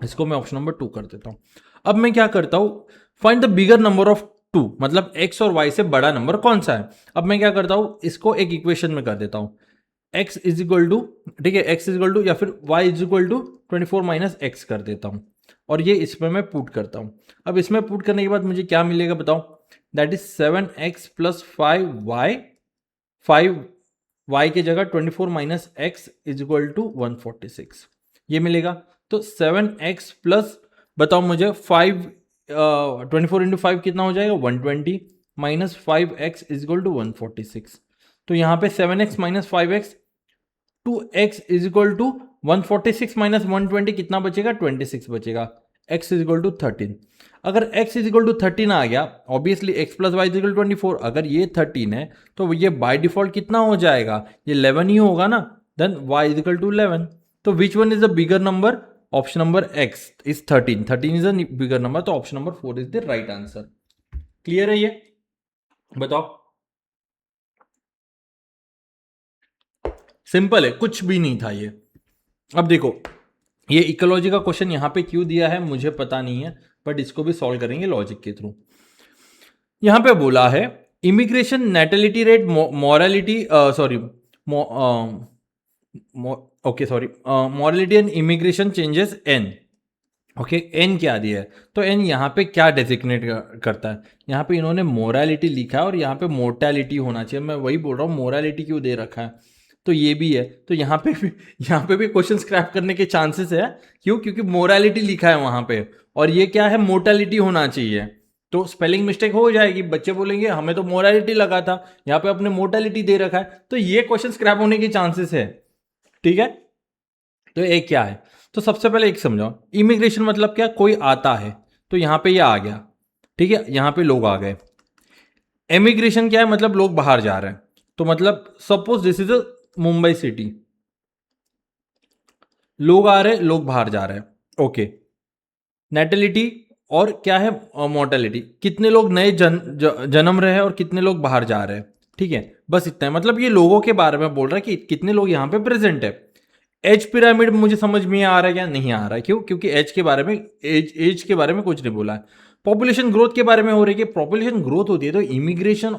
इसको मैं option number 2 कर देता हूं। अब मैं क्या करता हूं, find the bigger number of 2, मतलब x और y से बड़ा नंबर कौन सा है। अब मैं क्या करता हूं, इसको एक इक्वेशन में कर देता हूं, x इज इक्वल टू, ठीक है, x इज इक्वल टू या फिर y is equal to 24 minus x कर देता हूं, और ये इसमें मैं पुट करता हूं। अब इसमें पुट करने के बाद मुझे क्या मिलेगा बताओ, that is 7x plus 5y, 5y की जगह 24 minus x is equal to 146, ये मिलेगा। तो 7x प्लस, बताओ मुझे 5, 24 इंटू 5 कितना हो जाएगा 120, minus 5x is equal to 146। तो यहाँ पे 7x minus 5x, 2x is equal to 146 minus 120 कितना बचेगा 26 बचेगा, x इज इक्वल टू 13। अगर x इज इक्वल टू 13 आ गया, obviously x plus y is equal to 24, अगर ये 13 है तो ये बाय डिफॉल्ट कितना हो जाएगा, ये 11 ही होगा ना, then y is equal to 11। तो which one is the bigger number, option number x is 13, 13 is the bigger number, तो option number 4 is the right answer. Clear है ये, बताओ। सिंपल है, कुछ भी नहीं था ये। अब देखो ये इकोलॉजी का क्वेश्चन यहां पे क्यों दिया है मुझे पता नहीं है, बट इसको भी सॉल्व करेंगे लॉजिक के थ्रू। यहां पे बोला है immigration natality rate mortality, sorry, okay sorry, mortality and immigration changes N. Okay, N क्या दिया है, तो एन यहाँ पे क्या डेजिग्नेट करता है, यहाँ पे इन्होंने मोरालिटी लिखा है और यहाँ पे मोर्टेलिटी होना चाहिए, मैं वही बोल रहा हूँ मोरालिटी क्यों दे रखा है, तो ये भी है, तो यहाँ पे भी क्वेश्चन स्क्रैप करने के चांसेस है। क्यों, क्योंकि मोरालिटी लिखा है वहां पे, और ये क्या है मोर्टेलिटी होना चाहिए, तो स्पेलिंग मिस्टेक हो जाएगी, बच्चे बोलेंगे हमें तो मोरालिटी लगा था, यहाँ पे अपने मोर्टेलिटी दे रखा है, तो ये क्वेश्चन स्क्रैप होने के चांसेस है। ठीक है, तो एक क्या है, तो सबसे पहले एक समझाओ, इमिग्रेशन मतलब क्या, कोई आता है, तो यहां पे ये आ गया, ठीक है, यहां पे लोग आ गए। एमिग्रेशन क्या है, मतलब लोग बाहर जा रहे हैं, तो मतलब suppose this is a Mumbai city, लोग आ रहे हैं, लोग बाहर जा रहे हैं। ओके, नेटेलिटी और क्या है मोर्टेलिटी, कितने लोग नए जन्म रहे हैं और कितने लोग बाहर जा रहे हैं, ठीक है, बस इतना है, मतलब ये लोगों के बारे में बोल रहा है कि कितने लोग यहाँ पे प्रेजेंट है। एज पिरामिड मुझे समझ में आ रहा है क्या, नहीं आ रहा है, क्यों, क्योंकि एज के बारे में, एज के बारे में कुछ नहीं बोला है। पॉपुलेशन ग्रोथ के बारे में हो रही है कि पॉपुलेशन ग्रोथ होती है तो इमिग्रेशन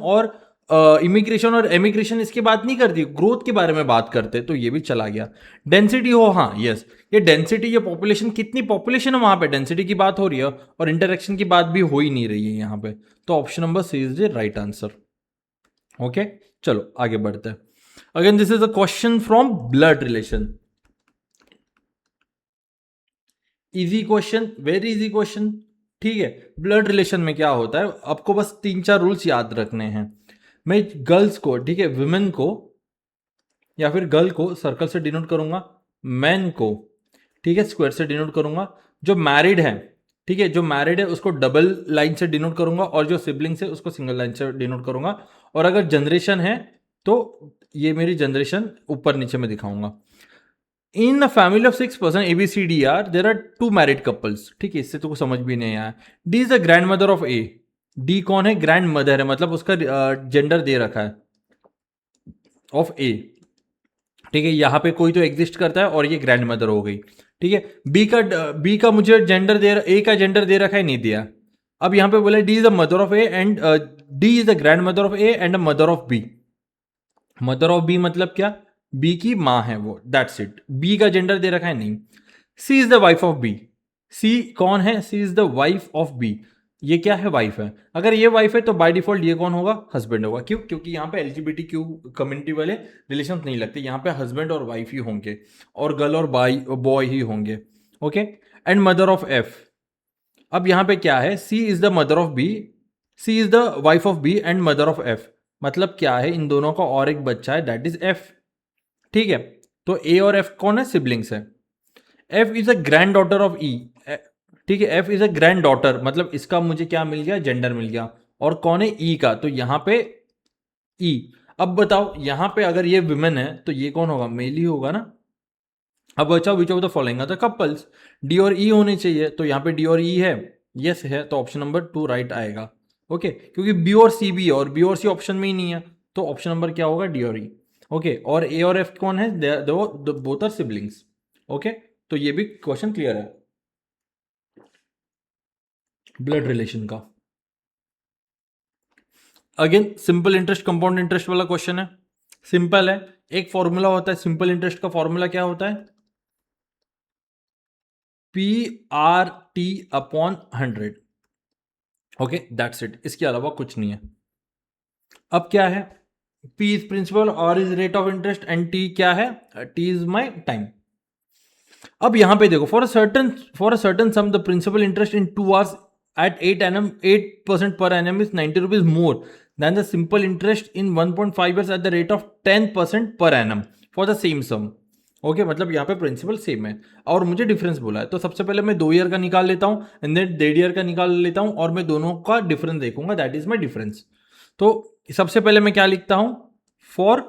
और एमिग्रेशन इसकी बात नहीं करती, ग्रोथ के बारे में बात करते, तो ये भी चला गया। डेंसिटी हो, हाँ यस, ये डेंसिटी, ये पॉपुलेशन, कितनी पॉपुलेशन है वहां पे, डेंसिटी की बात हो रही है, और इंटरेक्शन की बात भी हो ही नहीं रही है यहाँ पे, तो option number C is the right answer. Okay, चलो आगे बढ़ते हैं। Again this is a question from blood relation, easy question, very easy question. ठीक है, ब्लड रिलेशन में क्या होता है, आपको बस 3-4 रूल्स याद रखने हैं। मैं गर्ल्स को, ठीक है, विमेन को या फिर गर्ल को सर्कल से डिनोट करूंगा, मैन को, ठीक है, स्क्वायर से डिनोट करूंगा। जो मैरिड है, ठीक है, जो मैरिड है उसको डबल लाइन से डिनोट करूंगा, और जो सिबलिंग्स है उसको सिंगल लाइन से डिनोट करूंगा। और अगर जनरेशन है तो ये मेरी जनरेशन ऊपर नीचे में दिखाऊंगा। In a family of 6 person ABCD there are 2 married couples, ठीक है, इससे तो कुछ समझ भी नहीं आया। D is the grand mother of A. D कौन है? ग्रैंड मदर है, मतलब उसका जेंडर दे रखा है ऑफ ए, ठीक है, यहाँ पे कोई तो एग्जिस्ट करता है और ये ग्रैंड मदर हो गई, ठीक है। बी का मुझे जेंडर दे, ए का जेंडर दे रखा है, नहीं दिया। अब यहाँ पे बोला D is the mother of A and D is the grand mother of A and mother of B. Mother of B मतलब क्या? बी की माँ है वो, दैट्स इट। बी का जेंडर दे रखा है, नहीं। C is the wife of B. C कौन है? C is the wife of B. ये क्या है? वाइफ है। अगर ये वाइफ है तो बाय डिफॉल्ट ये कौन होगा? हस्बैंड होगा। क्यों? क्योंकि यहाँ पे LGBTQ कम्युनिटी वाले रिलेशन नहीं लगते, यहाँ पे हस्बैंड और वाइफ ही होंगे, और गर्ल और बॉय ही होंगे, okay. And mother of F. अब यहाँ पे क्या है? C is the mother of B, C is the wife of B and mother of F. मतलब क्या है? इन दोनों का और एक बच्चा है, दैट इज एफ, ठीक है। तो ए और एफ कौन है? सिबलिंग्स है। F is a granddaughter of E, ठीक है, F is a granddaughter, मतलब इसका मुझे क्या मिल गया? जेंडर मिल गया। और कौन है? ई का, तो यहां पे ई। अब बताओ, यहां पे अगर ये विमेन है तो ये कौन होगा? मेल ही होगा ना। अब बचाओ which of the following are the couples. D और ई होने चाहिए, तो यहाँ पे डी और ई है, यस है, तो ऑप्शन नंबर 2 राइट आएगा, ओके। क्योंकि बी और सी भी है और बी और सी ऑप्शन में ही नहीं है, तो ऑप्शन नंबर क्या होगा? डी और ई, ओके। और ए और एफ कौन है? Both are siblings, okay. तो ये भी क्वेश्चन क्लियर है ब्लड रिलेशन का। Again simple interest compound interest वाला क्वेश्चन है, सिंपल है। एक फॉर्मूला होता है सिंपल इंटरेस्ट का, फॉर्मूला क्या होता है? PRT/100, ओके, दैट्स इट, इसके अलावा कुछ नहीं है। अब क्या है? P is principal, R is rate of interest and T क्या है? T is my time. अब यहां पे देखो, for a certain sum the principal interest in 2 hours at 8% per annum is 90 rupees more than the simple interest in 1.5 years at the rate of 10% per annum for the same sum, okay. मतलब यहाँ पे principal same है और मुझे difference बोला है, तो सबसे पहले मैं 2 ईयर का निकाल लेता हूँ एंड देन 1.5 ईयर का निकाल लेता हूँ, और मैं दोनों का डिफरेंस देखूंगा, दैट इज माई डिफरेंस। तो सबसे पहले मैं क्या लिखता हूं? फॉर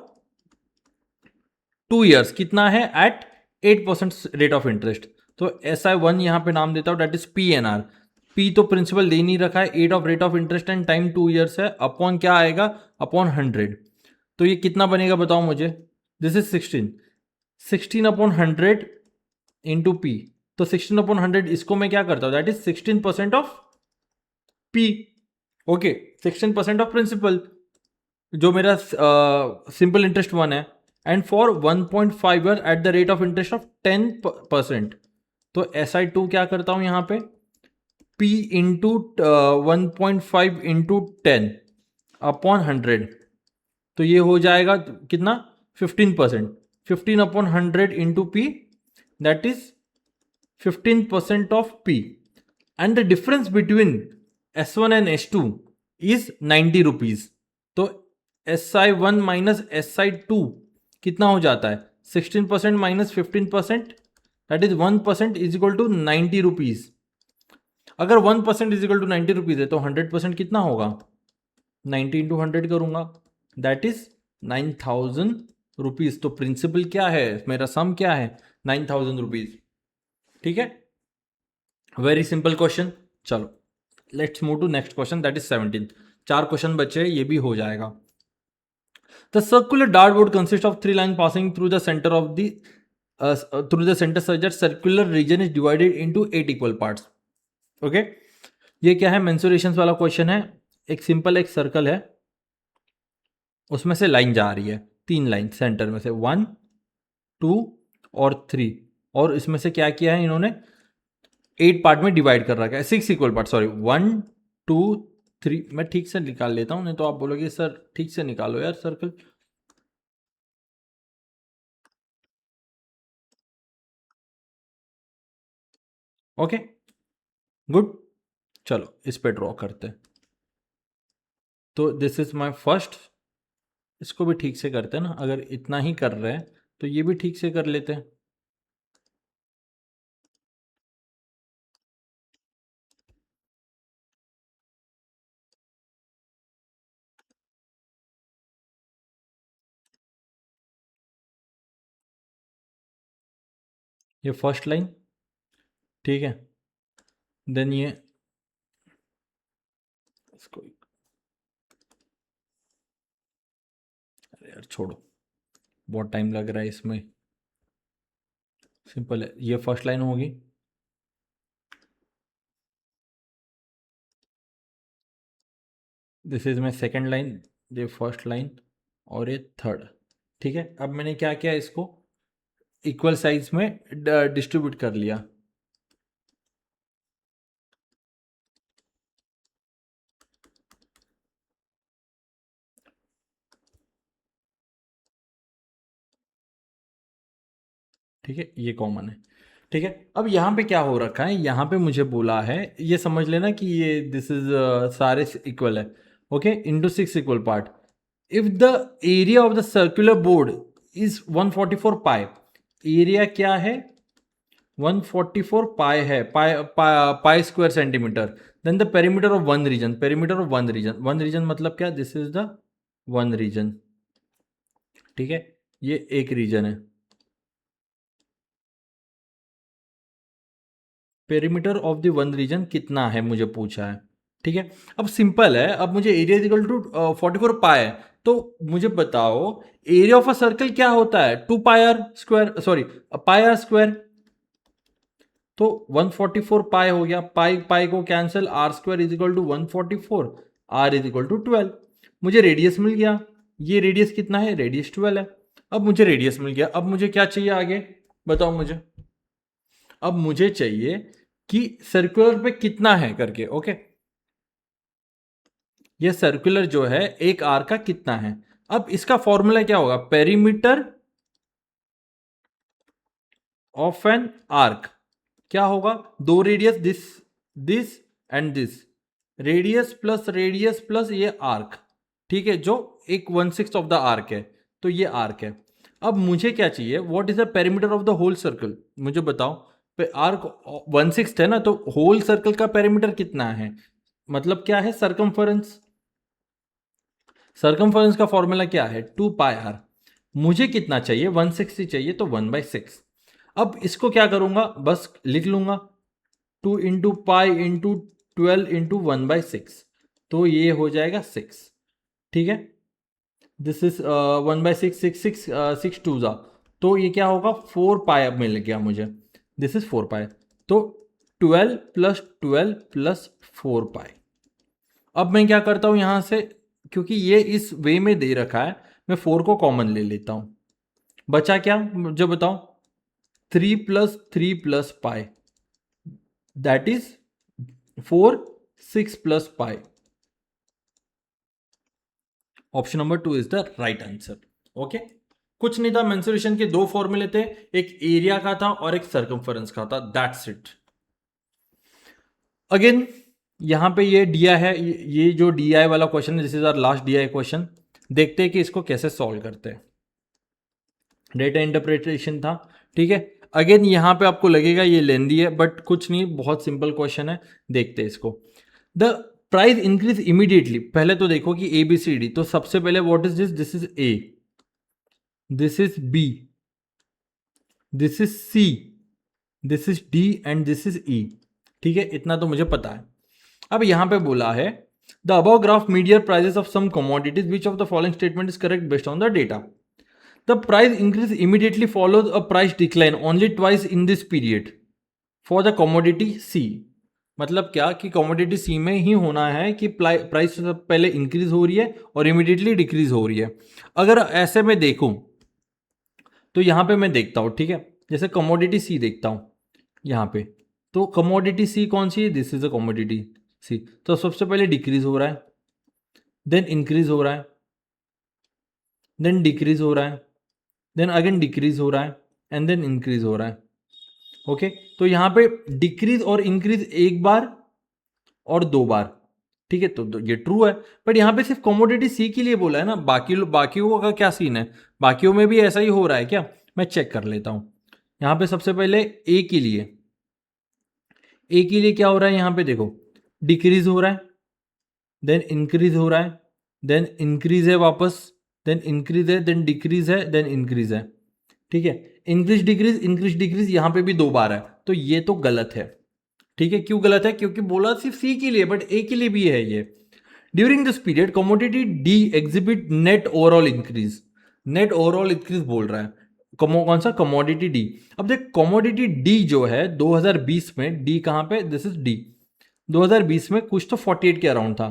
2 ईयर्स कितना है? At 8% rate of interest. तो SI1 यहां पे नाम देता हूं, दैट इज PNR। पी तो प्रिंसिपल दे नहीं रखा है, 8 of rate of interest and time 2 years है, अपॉन क्या आएगा? अपॉन 100। तो ये कितना बनेगा बताओ मुझे? This is 16 upon 100 into P. तो 16 अपॉन 100 इसको मैं क्या करता हूं? That is 16% of P, okay, 16% of principal, जो मेरा सिंपल इंटरेस्ट 1 है, and for 1.5 year at the rate of interest of 10%। तो SI2 क्या करता हूं यहां पे? P इंटू 1.5 इंटू 10 अपॉन 100, तो ये हो जाएगा कितना? 15%। 15 upon 100 into P, that is 15% of P. And the difference between S1 and S2 is 90 rupees. तो SI1 माइनस SI2 कितना हो जाता है? 16% minus 15%, that is 1% is equal to 90 rupees. अगर 1% इज इक्वल टू 90 रुपीज है तो 100% कितना होगा? 90 इंटू 100 करूंगा, दैट इज 9,000 रुपीज। तो प्रिंसिपल क्या है? मेरा सम क्या है? 9,000 रुपीज, ठीक है। Very simple question. चलो let's move to next question, that is 17। 4 question बचे, ये भी हो जाएगा। The circular dartboard consists of 3 lines passing through the center of the such that circular region is divided into 8 equal parts. Okay? ये क्या है? Mensuration वाला question है। एक सिंपल एक सर्कल है, उसमें से लाइन जा रही है, 3 लाइन सेंटर में से, 1 2 और 3, और इसमें से क्या किया है इन्होंने? 8 पार्ट में डिवाइड कर रखा है, 6 इक्वल पार्ट, सॉरी 1 2 3। मैं ठीक से निकाल लेता हूं, नहीं तो आप बोलोगे सर ठीक से निकालो यार सर्कल। ओके गुड, चलो इस पे ड्रॉ करते हैं। तो दिस इज माय फर्स्ट, इसको भी ठीक से करते हैं ना, अगर इतना ही कर रहे हैं तो ये भी ठीक से कर लेते हैं। ये फर्स्ट लाइन, ठीक है। देन ये इसको, अरे यार छोड़ो, बहुत टाइम लग रहा है इसमें, सिंपल है। ये फर्स्ट लाइन होगी, this is my second line, ये फर्स्ट लाइन, और ये थर्ड, ठीक है। अब मैंने क्या किया, इसको इक्वल साइज में डिस्ट्रीब्यूट कर लिया। ठीक है, ये कॉमन है, ठीक है। अब यहाँ पे क्या हो रखा है, यहाँ पे मुझे बोला है, ये समझ लेना कि ये दिस इज सारे इक्वल है, okay, into 6 equal part. If the area of the circular board is 144 pi, area क्या है, 144 पाई है, pi square centimetre. Then the perimeter of one region, perimeter of one region, one region मतलब क्या, this is the one region, ठीक है, ये एक region है। Perimeter of the one region कितना है मुझे पूछा है, ठीक है। अब सिंपल है, अब मुझे एरिया इज इक्वल टू 44 पाई है, तो मुझे बताओ एरिया ऑफ अ सर्कल क्या होता है, 2 pi R square, sorry pi R square. तो 144 पाई हो गया, पाई पाई को cancel, R square is equal to 144, R is equal to 12। मुझे रेडियस मिल गया, ये रेडियस कितना है, रेडियस 12 है। अब मुझे रेडियस मिल गया, अब मुझे क्या चाहिए आगे, बताओ मुझे। अब मुझे चाहिए कि सर्कुलर पे कितना है करके, ओके। ये सर्कुलर जो है एक आर का कितना है। अब इसका फॉर्मूला क्या होगा, पेरीमीटर ऑफ एन आर्क क्या होगा, दो radius, this this and this, radius plus ये आर्क, ठीक है, जो एक 1/6 ऑफ द आर्क है, तो ये आर्क है। अब मुझे क्या चाहिए, what is the perimeter of the whole circle, मुझे बताओ। आर्क 1/6 है ना, तो होल सर्कल का पेरीमीटर कितना है, मतलब क्या है, सरकमफरेंस। सरकमफरेंस का फॉर्मूला क्या है, 2 पाई आर। मुझे कितना चाहिए, 1/6 चाहिए, तो 1/6। अब इसको क्या करूंगा, बस लिख लूंगा, 2 इंटू पाई इंटू 12 इंटू 1/6, तो ये हो जाएगा 6, ठीक है। दिस इज 1/6, 6 2 जा, तो ये क्या होगा, 4 पाई अब मिल गया मुझे, दिस इज 4 पाई, तो 12 प्लस 12 प्लस 4 पाई। अब मैं क्या करता हूं यहां से, क्योंकि ये इस वे में दे रखा है, मैं 4 को कॉमन ले लेता हूं, बचा क्या मुझे बताओ, 3 plus pi, that is 4, 6 plus pi. Option number 2 is the right answer, okay. कुछ नहीं था, मेंसुरेशन के दो फॉर्मूले थे, एक एरिया का था और एक सर्कमफरेंस का था, दैट्स इट। अगेन यहां पे ये दिया है, ये जो DI वाला क्वेश्चन है, this is our last DI question. देखते हैं कि इसको कैसे सॉल्व करते हैं। डेटा इंटरप्रिटेशन था, ठीक है। अगेन यहां पे आपको लगेगा ये लेंदी है, बट कुछ नहीं, बहुत सिंपल क्वेश्चन है, देखते हैं इसको। द प्राइस इंक्रीज इमीडिएटली, पहले तो देखो कि ABCD, तो सबसे पहले what is this, this is A, this is B, this is C, this is D and this is E, ठीक है, इतना तो मुझे पता है। अब यहां पे बोला है the above graph median prices of some commodities, which of the following statement is correct based on the data. The price increase immediately follows a price decline only twice in this period for the commodity C। मतलब क्या कि commodity C में ही होना है कि price पहले increase हो रही है और इमीडिएटली डिक्रीज हो रही है। अगर ऐसे में देखूं तो यहां पे मैं देखता हूं, ठीक है, जैसे commodity C देखता हूं यहां पे, तो commodity C कौन सी है, this is a commodity C, तो सबसे पहले डिक्रीज हो रहा है, देन इंक्रीज हो रहा है, देन डिक्रीज हो रहा है, देन अगेन डिक्रीज हो रहा है, एंड देन इंक्रीज हो रहा है, ओके। तो यहां पे डिक्रीज और इंक्रीज एक बार और दो बार, ठीक है, तो ये ट्रू है। बट यहां पे सिर्फ कमोडिटी सी के लिए बोला है ना, बाकियों का क्या सीन है, बाकियों में भी ऐसा ही हो रहा है क्या, मैं चेक कर लेता हूं। यहां पे सबसे पहले ए के लिए, ए के लिए क्या हो रहा है, यहां पे देखो डिक्रीज हो रहा है, देन इंक्रीज हो रहा है, देन इंक्रीज है वापस, देन इंक्रीज है, देन डिक्रीज है, देन इंक्रीज है, ठीक है। इंक्रीज डिक्रीज यहाँ पे भी 2 बार है, तो ये तो गलत है। ठीक है, क्यों गलत है? क्योंकि बोला सिर्फ सी के लिए, बट ए के लिए भी है ये। During this period commodity D exhibit net overall increase, net overall increase बोल रहा है। कौन सा? Commodity D. अब देख कमोडिटी डी जो है 2020 में, डी कहां पे? This is D. 2020 में कुछ तो 48 के अराउंड था।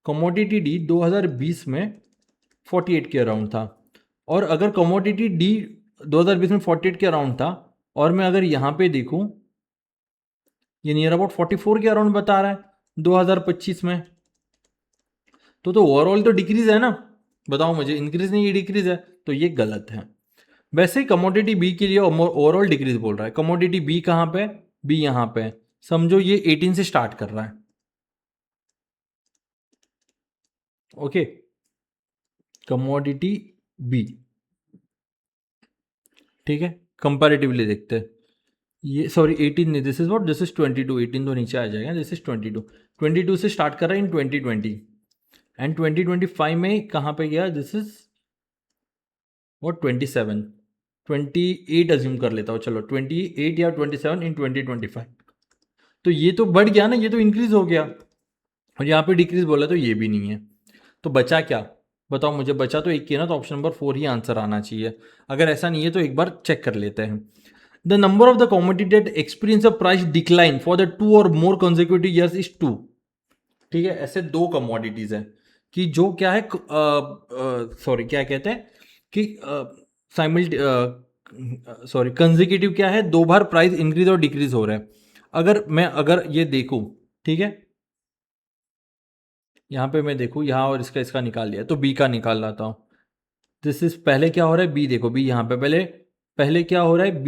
कमोडिटी डी 2020 में 48 के अराउंड था। और अगर कमोडिटी डी 2020 में 48 के अराउंड था, और मैं अगर यहां पे देखूं, ये नियर अबाउट 44 के अराउंड बता रहा है 2025 में, तो ओवरऑल तो डिक्रीज है ना। बताओ मुझे, इंक्रीज नहीं, ये डिक्रीज है, तो ये गलत है। वैसे ही कमोडिटी बी के लिए ओवरऑल डिक्रीज बोल रहा है। कमोडिटी बी कहां पे? बी यहां पे। समझो ये 18 से स्टार्ट कर रहा है। ओके, कमोडिटी बी, ठीक है, कंपैरेटिवली देखते हैं। ये सॉरी 18 नहीं, this is what, this is 22। 18 तो नीचे आ जाएगा, दिस इज 22। 22 से स्टार्ट कर रहा है इन 2020, एंड 2025 में कहाँ पे गया? दिस इज व्हाट, 27, 28 अज्यूम कर लेता हूँ, चलो 28 या 27 इन 2025। तो ये तो बढ़ गया ना, ये तो इंक्रीज हो गया, और यहाँ पे डिक्रीज बोला तो ये भी नहीं है। तो बचा क्या? बताओ मुझे, बचा तो एक ही है ना, तो ऑप्शन नंबर 4 ही आंसर आना चाहिए। अगर ऐसा नहीं है तो एक बार चेक कर लेते हैं। The number of the commodity that experience a price decline for the 2 और मोर कंसेक्यूटिव ईयर्स इज 2। ठीक है, ऐसे 2 कमोडिटीज है कि जो क्या है, सॉरी क्या कहते हैं कि साइमल्ट सॉरी कंसेक्यूटिव क्या है, 2 बार प्राइस इंक्रीज और डिक्रीज हो रहा है। अगर ये देखूं, ठीक है, यहाँ पे मैं देखूँ, यहाँ और इसका निकाल लिया, तो बी का निकाल लाता हूँ। दिस इज, पहले क्या हो रहा है? बी देखो, बी यहाँ पे पहले पहले क्या हो रहा है?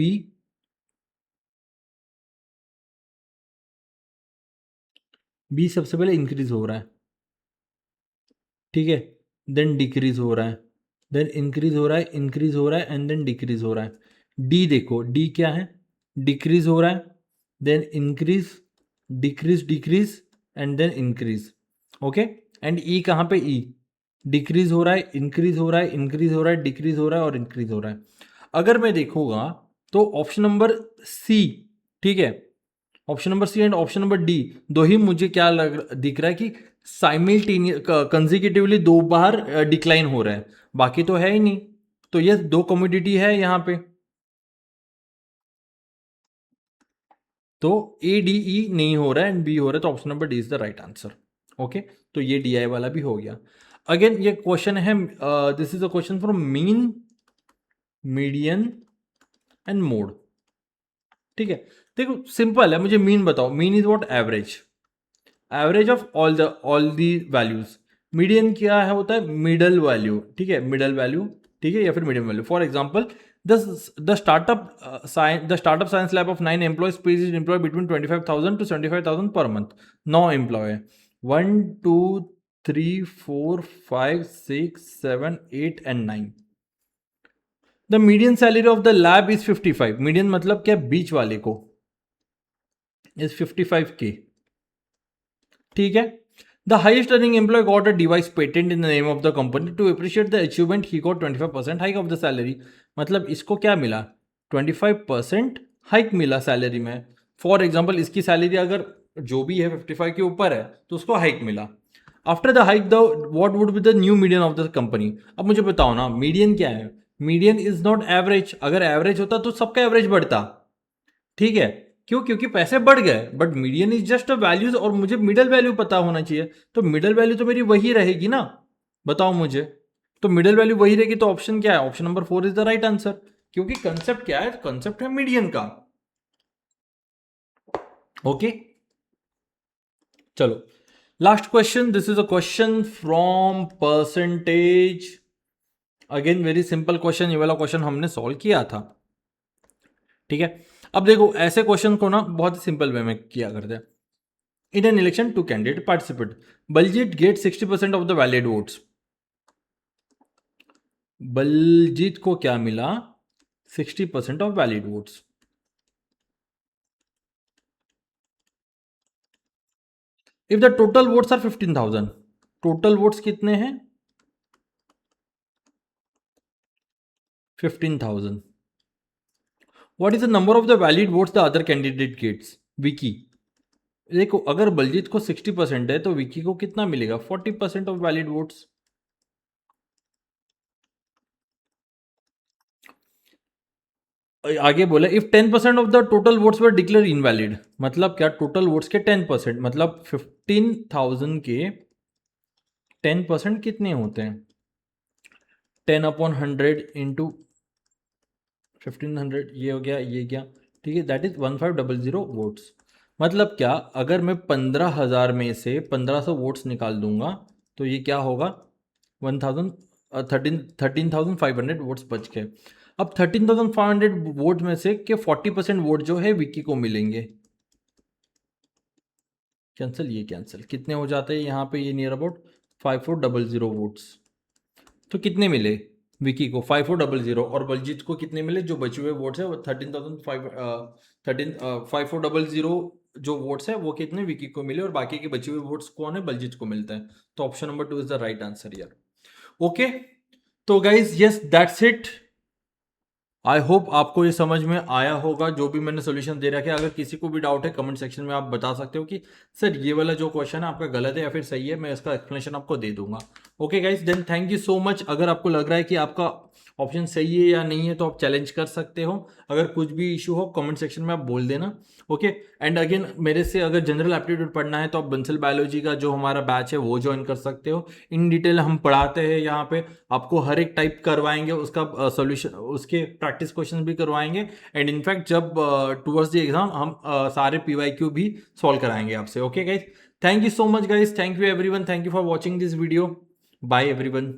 बी सबसे पहले इंक्रीज हो रहा है, ठीक है, देन डिक्रीज हो रहा है, देन इंक्रीज हो रहा है, इंक्रीज हो रहा है, एंड देन डिक्रीज हो रहा है। डी देखो, डी क्या है? डिक्रीज हो रहा है, then increase, decrease decrease, and then increase. Okay, and E कहाँ पे? ई डिक्रीज हो रहा है, इंक्रीज हो रहा है, इंक्रीज हो रहा है, डिक्रीज हो रहा है और इंक्रीज हो रहा है। अगर मैं देखूंगा तो ऑप्शन नंबर सी, ठीक है, option number C and option number D, दो ही मुझे क्या दिख रहा है कि साइमल्टेनियस कंसेक्यूटिवली 2 बार डिक्लाइन हो रहा है, बाकी तो है ही नहीं। तो ये 2 कमोडिटी है यहाँ पे, तो ए डी ई नहीं हो रहा है एंड बी हो रहा है, तो option number D is the right answer. Okay, तो ये डी आई वाला भी हो गया। अगेन ये क्वेश्चन है, this is a question from mean, median and mode. ठीक है, देखो सिंपल है, मुझे मीन बताओ। Mean is what? Average, average of all the values. Median क्या है? होता है मिडल वैल्यू, ठीक है, मिडल वैल्यू, ठीक है, या फिर medium value. For example the startup science lab of 9 employees page is employ between 25,000 to 75,000 per month. 9 employ है, 1 2 3 4 5 6 7 8 and 9। The median salary of the lab is 55। Median मतलब क्या? बीच वाले को, इज 55K। ठीक है, the highest earning employ got a device patent in the name of the company to appreciate the achievement, he got 25% hike of the salary. मतलब इसको क्या मिला? 25% हाइक मिला सैलरी में। फॉर एग्जाम्पल इसकी सैलरी अगर जो भी है 55 के ऊपर है, तो उसको हाइक मिला। After the hike the what would be the new median of the company. अब मुझे बताओ ना, मीडियन क्या है? Median is not average. अगर एवरेज होता तो सबका एवरेज बढ़ता, ठीक है, क्यों? क्योंकि पैसे बढ़ गए, but median is just a values, और मुझे मिडल वैल्यू पता होना चाहिए, तो मिडल वैल्यू तो मेरी वही रहेगी ना। बताओ मुझे, तो मिडल वैल्यू वही रहेगी, तो ऑप्शन क्या है? Option number 4 is the right answer, क्योंकि कंसेप्ट क्या है? कंसेप्ट है मीडियन का। ओके, चलो last question. This is a question from percentage. Again very simple question, ये वाला क्वेश्चन हमने सॉल्व किया था, ठीक है। अब देखो ऐसे क्वेश्चन को ना बहुत ही सिंपल वे में किया करते हैं। In an election, 2 candidates participate. Baljit gets 60% of the valid votes. Baljeet को क्या मिला? 60% of valid votes. If the total votes are 15,000, total votes कितने हैं? 15,000. What is the number of the valid votes the other candidate gets? Vicky, देखो अगर बलजीत को 60% है तो विकी को कितना मिलेगा? 40% ऑफ वैलिड वोट्स. आगे बोला if 10% of the total votes were declare invalid, मतलब क्या? टोटल वोट्स के 10%, मतलब 15,000 के 10% कितने होते हैं? 10/100 इंटू 1500, ये हो गया, ये क्या, ठीक है, दैट इज 1500 वोट्स. मतलब क्या, अगर मैं 15,000 में से 1500 वोट्स निकाल दूंगा तो ये क्या होगा? 13,500 वोट्स बच गए. अब 13,500 वोट में से के 40% वोट जो है विक्की को मिलेंगे. कैंसिल, ये कैंसिल, कितने हो जाते हैं यहाँ पे? ये नियर अबाउट 5400 वोट्स. तो कितने मिले विकी को? 5400. और बलजीत को कितने मिले? जो बचे हुए वोट्स है वो 5400 जो वोट्स है वो कितने विकी को मिले, और बाकी के बचे हुए वोट्स कौन है? बलजीत को मिलता है. तो option number 2 is the right answer यार. ओके, तो guys yes that's it. I hope आपको ये समझ में आया होगा जो भी मैंने सोल्यूशन दे रखा है. अगर किसी को भी डाउट है कमेंट सेक्शन में आप बता सकते हो कि सर ये वाला जो क्वेश्चन है आपका गलत है या फिर सही है, मैं इसका एक्सप्लेनेशन आपको दे दूंगा. Okay guys, then thank you so much. अगर आपको लग रहा है कि आपका ऑप्शन सही है या नहीं है तो आप चैलेंज कर सकते हो. अगर कुछ भी इशू हो कमेंट सेक्शन में आप बोल देना. ओके, एंड अगेन मेरे से अगर जनरल एप्टीट्यूड पढ़ना है तो आप बंसल बायोलॉजी का जो हमारा बैच है वो ज्वाइन कर सकते हो. इन डिटेल हम पढ़ाते हैं यहाँ पे, आपको हर एक टाइप करवाएंगे, उसका सोल्यूशन, उसके प्रैक्टिस क्वेश्चन भी करवाएंगे. एंड इनफैक्ट जब टुवर्ड्स द एग्जाम हम सारे PYQ भी सॉल्व कराएंगे आपसे. Okay guys, thank you so much guys, thank you everyone, thank you for watching this video. Bye everyone.